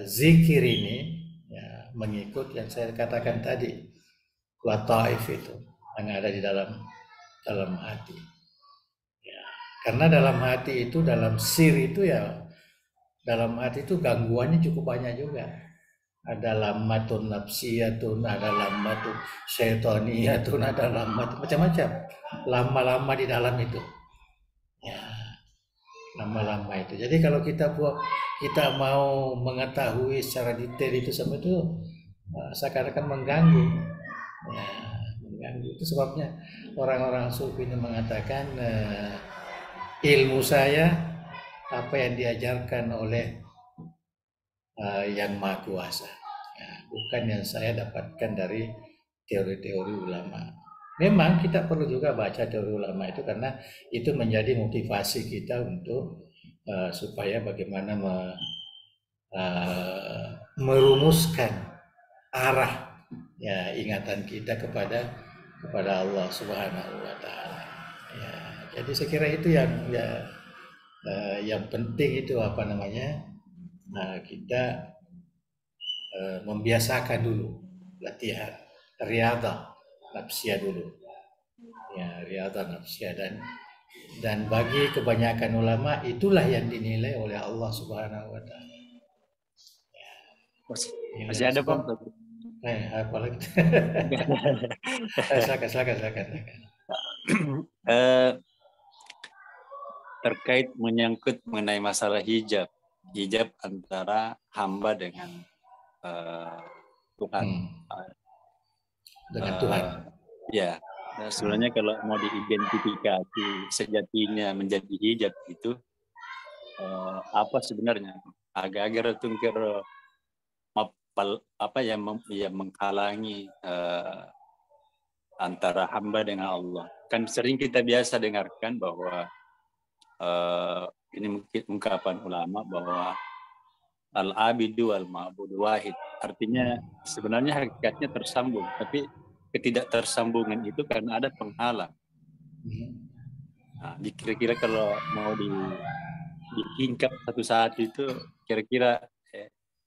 zikir ini ya, mengikut yang saya katakan tadi, lataif itu yang ada di dalam hati. Ya, karena dalam hati itu, dalam sir itu ya, dalam hati itu gangguannya cukup banyak juga. Ada lammatun nafsiyatun, ada lammatun syaitoniyatun, ada lammatun macam-macam. Lama-lama di dalam itu. Ya, lama-lama itu. Jadi kalau kita mau mengetahui secara detail itu semua itu seakan-akan mengganggu. Ya, mengganggu. Itu sebabnya orang-orang sufi ini mengatakan ilmu saya apa yang diajarkan oleh yang Maha Kuasa, ya, bukan yang saya dapatkan dari teori-teori ulama. Memang kita perlu juga baca teori ulama itu karena itu menjadi motivasi kita untuk supaya bagaimana merumuskan arah ya ingatan kita kepada Allah Subhanahu wa taala. Ya, jadi saya kira itu yang penting itu kita membiasakan dulu latihan riyadhah nafsiyah dulu. Ya, riyadhah nafsiyah dan bagi kebanyakan ulama itulah yang dinilai oleh Allah Subhanahu wa taala. Ya,
masih ada Pak?
Apalagi silakan.
Terkait menyangkut mengenai masalah hijab antara hamba dengan Tuhan.
Dengan Tuhan.
Ya, sebenarnya kalau mau diidentifikasi sejatinya menjadi hijab itu apa sebenarnya? Agak-agak tungkir yang menghalangi antara hamba dengan Allah. Kan sering kita biasa dengarkan bahwa ini mungkin ungkapan ulama bahwa al-abidu wal-ma'budu wahid. Artinya sebenarnya hakikatnya tersambung, tapi ketidaktersambungan itu karena ada penghalang. Nah, kira-kira kalau mau ditingkat satu saat itu, kira-kira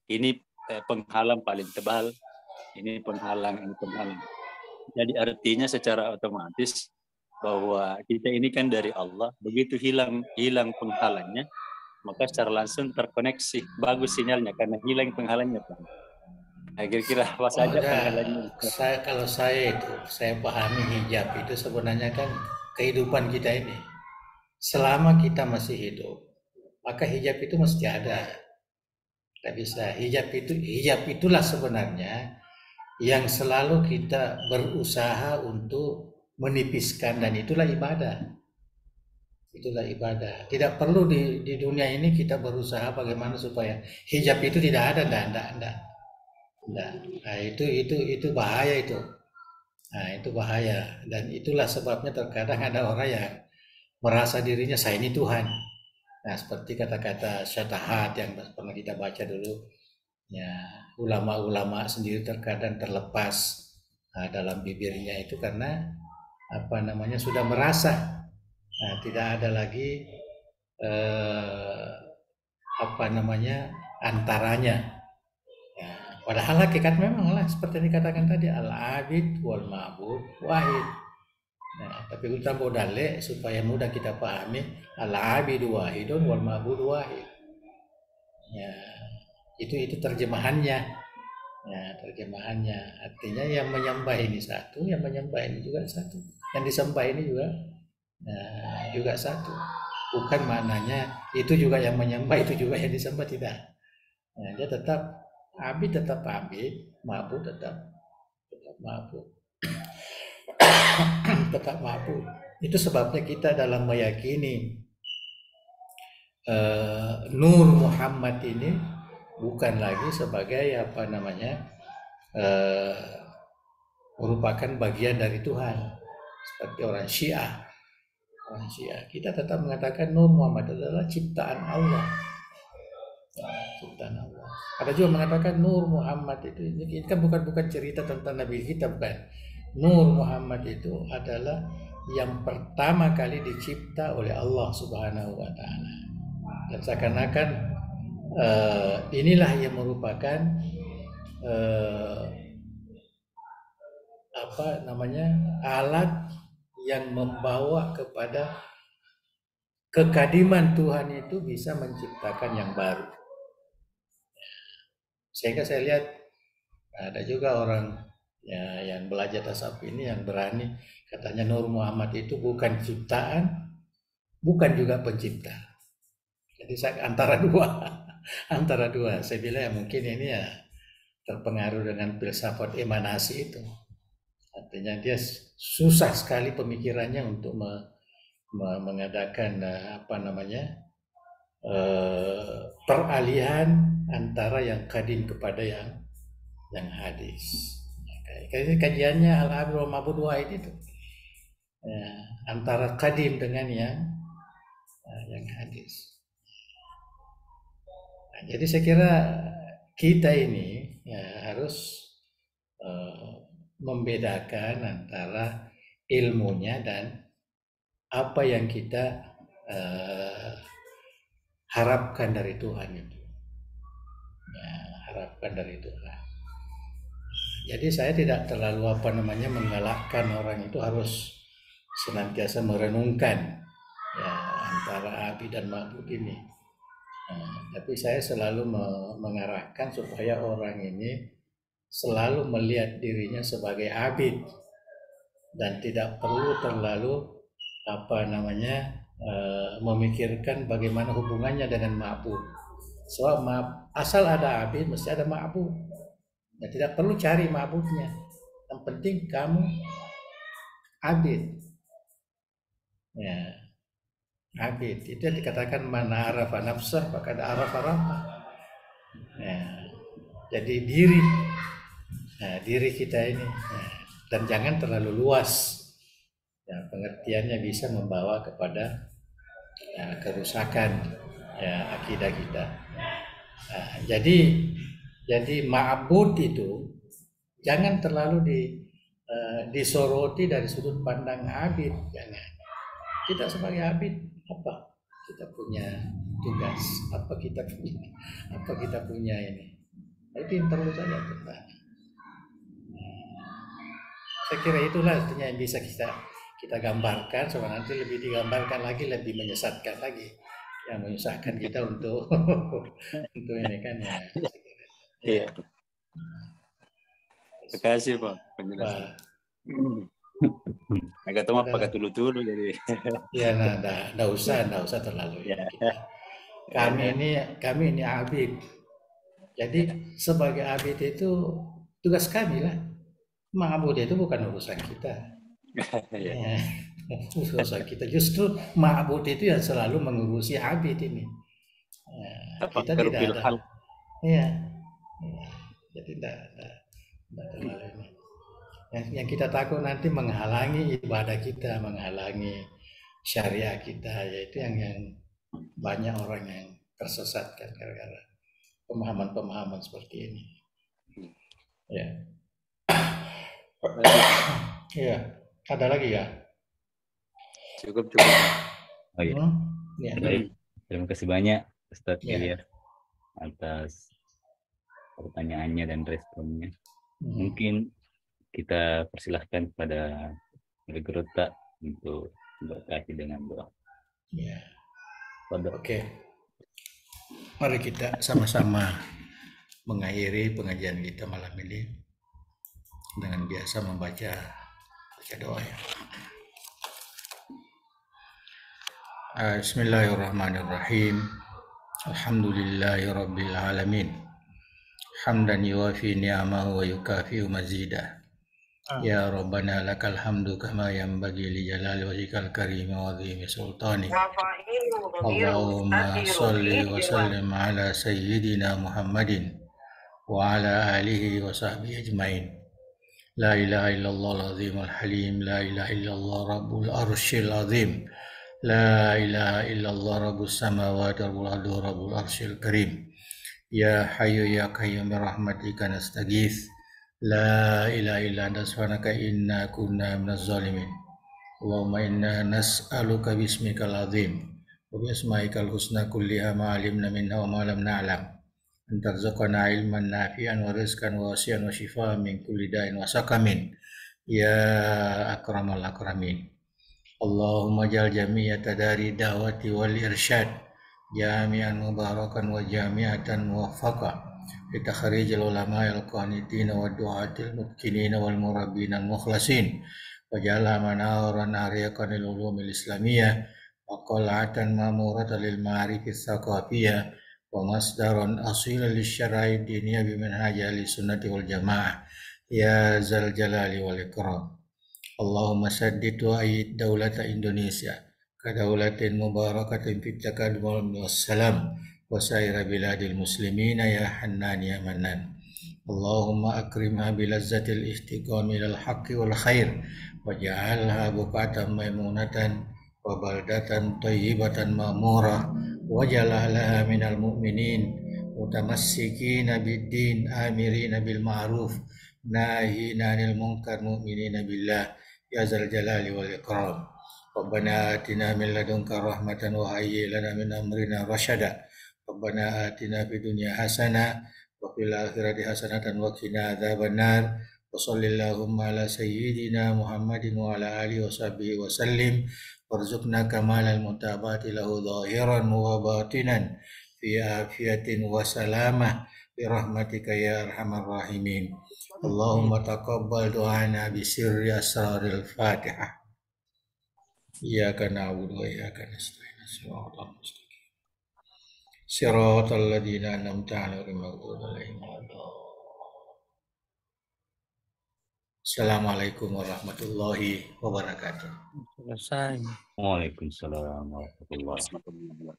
ini penghalang paling tebal, ini penghalang. Jadi artinya secara otomatis bahwa kita ini kan dari Allah, begitu hilang penghalangnya, maka secara langsung terkoneksi, bagus sinyalnya karena hilang penghalangnya, Pak. Nah, kira-kira apa saja penghalangnya?
Kalau saya pahami hijab itu sebenarnya kan kehidupan kita ini. Selama kita masih hidup, maka hijab itu mesti ada. Tidak bisa. Hijab itulah sebenarnya yang selalu kita berusaha untuk menipiskan, dan itulah ibadah. Itulah ibadah. Tidak perlu di dunia ini kita berusaha bagaimana supaya hijab itu tidak ada, enggak. Nah, itu bahaya itu. Nah, itu bahaya, dan itulah sebabnya terkadang ada orang yang merasa dirinya saya ini Tuhan. Nah, seperti kata-kata syatahat yang pernah kita baca dulu, ya, ulama-ulama sendiri terkadang terlepas dalam bibirnya itu karena sudah merasa tidak ada lagi antaranya. Ya, padahal hakikat memanglah seperti yang dikatakan tadi, al-abid wal ma'bud wahid. Nah, tapi kita mau dalek supaya mudah kita pahami, al-abidu wahidun wal ma'bud wahid. Ya, itu terjemahannya. Ya, terjemahannya artinya yang menyembah ini satu, yang menyembah ini juga satu, yang disembah ini juga satu. Bukan maknanya itu juga yang menyembah, itu juga yang disembah, tidak. Nah, dia tetap abid, ma'bud tetap ma'bud. Tetap ma'bud. Itu sebabnya kita dalam meyakini Nur Muhammad ini bukan lagi sebagai merupakan bagian dari Tuhan, seperti orang Syiah. Kita tetap mengatakan Nur Muhammad adalah ciptaan Allah. Ciptaan Allah. Ada juga mengatakan Nur Muhammad ini kan bukan cerita tentang Nabi kita, bukan. Nur Muhammad itu adalah yang pertama kali dicipta oleh Allah Subhanahu wa Ta'ala. Dan seakan-akan inilah yang merupakan alat yang membawa kepada kekadiman Tuhan itu bisa menciptakan yang baru. Sehingga saya lihat ada juga orang yang belajar tasawuf ini yang berani katanya Nur Muhammad itu bukan ciptaan, bukan juga pencipta. Jadi antara dua. Saya bilang mungkin ini terpengaruh dengan filsafat emanasi itu. Artinya dia susah sekali pemikirannya untuk mengadakan peralihan antara yang kadim kepada yang hadis. Kajiannya al-abid wal ma'bud wahid itu antara kadim dengan yang hadis. Nah, jadi saya kira kita ini harus membedakan antara ilmunya dan apa yang kita harapkan dari Tuhan itu. Harapkan dari Tuhan. Jadi saya tidak terlalu menggalakkan orang itu harus senantiasa merenungkan antara abid dan ma'bud ini. Tapi saya selalu mengarahkan supaya orang ini selalu melihat dirinya sebagai abid dan tidak perlu terlalu memikirkan bagaimana hubungannya dengan ma'bud. Soal asal ada abid mesti ada ma'bud. Dan tidak perlu cari ma'budnya. Yang penting kamu abid. Ya. Abid itu yang dikatakan mana arafa nafsah maka arafa rabbah. Ya. Jadi diri kita ini dan jangan terlalu luas. Ya, pengertiannya bisa membawa kepada kerusakan akidah kita. Jadi ma'bud itu jangan terlalu disoroti dari sudut pandang abid, jangan. Kita sebagai abid apa? Kita punya tugas, apa kita punya ini. Itu yang perlu saja kita. Saya kira itulah artinya yang bisa kita gambarkan, supaya nanti lebih digambarkan lagi, lebih menyesatkan lagi. yang menyusahkan kita untuk untuk ini kan ya.
Iya. Terima kasih Pak penjelasan.
Wah,
Agak tahu pakai tulu-tulu jadi.
ya nah, nggak usah terlalu ya. Kami ini abid. Jadi sebagai abid itu tugas kami lah. Ma'bud itu bukan urusan kita. Ya, urusan kita. Justru ma'bud itu yang selalu mengurusi abid ini. Ya, kita tidak ada. Iya. Ya, jadi tidak terlalu ini. Yang kita takut nanti menghalangi ibadah kita, menghalangi syariah kita, yaitu yang banyak orang yang tersesatkan gara-gara pemahaman-pemahaman seperti ini. Ya. Iya. Ada lagi ya?
Cukup.
Oh iya.
Ya.
Baik. Terima kasih banyak Ustadz Ilyas atas pertanyaannya dan responnya. Mungkin kita persilahkan kepada Gerota untuk berkati dengan doa.
Ya. Oke. Mari kita sama-sama mengakhiri pengajian kita malam ini dengan biasa membaca doa ya. Bismillahirrahmanirrahim. Alhamdulillahirabbil alamin. Hamdan yuwafi ni'amahu wa yukafi'u mazidah. Ya Rabbana lakal hamdu kama yanbaghi li jalali wajhikal karim wa 'azimi sultanik. Allahumma shalli wa sallim ala sayyidina Muhammadin wa ala alihi wa sahbihi ajmain. La ilaha illallah al-azimul halim, la ilaha illallah rabbul arsyil azim, la ilaha illallah rabbus samawati wal ardi rabbul arsyil karim. Ya hayyu ya qayyum bi rahmatika nastaghits. La ilaha illa anta subhanaka inna kunna minaz zalimin. Allahumma inna nas'aluka bismikal azim wa bi asma'ikal husna kulliha ma 'alimna minha wa ma lam na'lam. Antarzuqana ilman nafi'an wa rizqan wasi'an wa shifaa'an min kulli da'in wa saqamin. Ya akramal akramin. Allahumma ja'al jami'ata dari da'wati wal irsyad jami'an mubarakan wa jami'atan muwaffaqah. لتخريج العلماء القانتين والدعاة المتقنين والمربين المخلصين وجعلها منارا عريقا للعلوم الإسلامية وقلعة مامورة للمعارف الثقافية ومصدرا أصيلا للشرائع الدينية بمنهج أهل السنة والجماعة يا ذا الجلال والإكرام. اللهم سدد وأيد دولة إندونيسيا كدولة مباركة في التقدم والسلام وسائر بلاد المسلمين يا حنان يا منان. اللهم أكرمها بلذة الاستقامة إلى الحق والخير واجعلها بقعة ميمونة وبلدة طيبة مأمورة واجعلها لها من المؤمنين متمسكين بالدين آمرين بالمعروف ناهين عن المنكر مؤمنين بالله يا ذا الجلال والإكرام. ربنا آتنا من لدنك رحمة وهيئ لنا من أمرنا رشدا. Rabbana atina fid dunya hasanah wa fil akhirati hasanatan wa qina adzabannar. Wa shallallahu ala sayyidina Muhammadin wa ala alihi wa sahbihi wa sallim. Warzuqna kamalal mutabati lahu zahiran wa batinan fi afiyatin wa salamah bi rahmatika ya arhamar rahimin. Allahumma taqabbal du'ana bi sirri asraril Fatihah. Iyyaka na'budu wa iyyaka nasta'in. Shiratal mustaqim. Siratal ladzina an'amta 'alaihim ghairil maghdubi 'alaihim. Assalamualaikum warahmatullahi wabarakatuh.
Selesai.
Waalaikumsalam warahmatullahi wabarakatuh.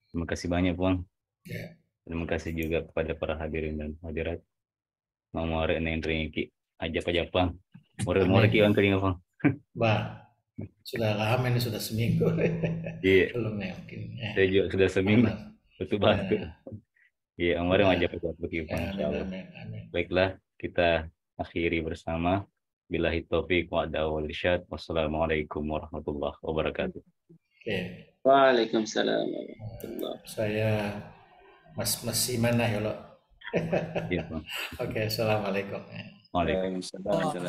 Terima kasih banyak Bang.
Ya.
Terima kasih juga kepada para hadirin dan hadirat. Mamore neng ringki aja Bang. More ki angkring Bang.
Bah. Sudah lama ini, sudah seminggu.
Iya.
Belum mungkin.
Saya juga sudah seminggu. Betul banget. Iya, kemarin aja begitu Bang. Baiklah, kita akhiri bersama. Billahi taufiq wa wal irsyad. Wassalamualaikum warahmatullahi wabarakatuh.
Oke.
Waalaikumsalam warahmatullahi.
Saya Mas Simana ya lo.
Iya, Bang.
Oke, assalamualaikum.
Waalaikumsalam.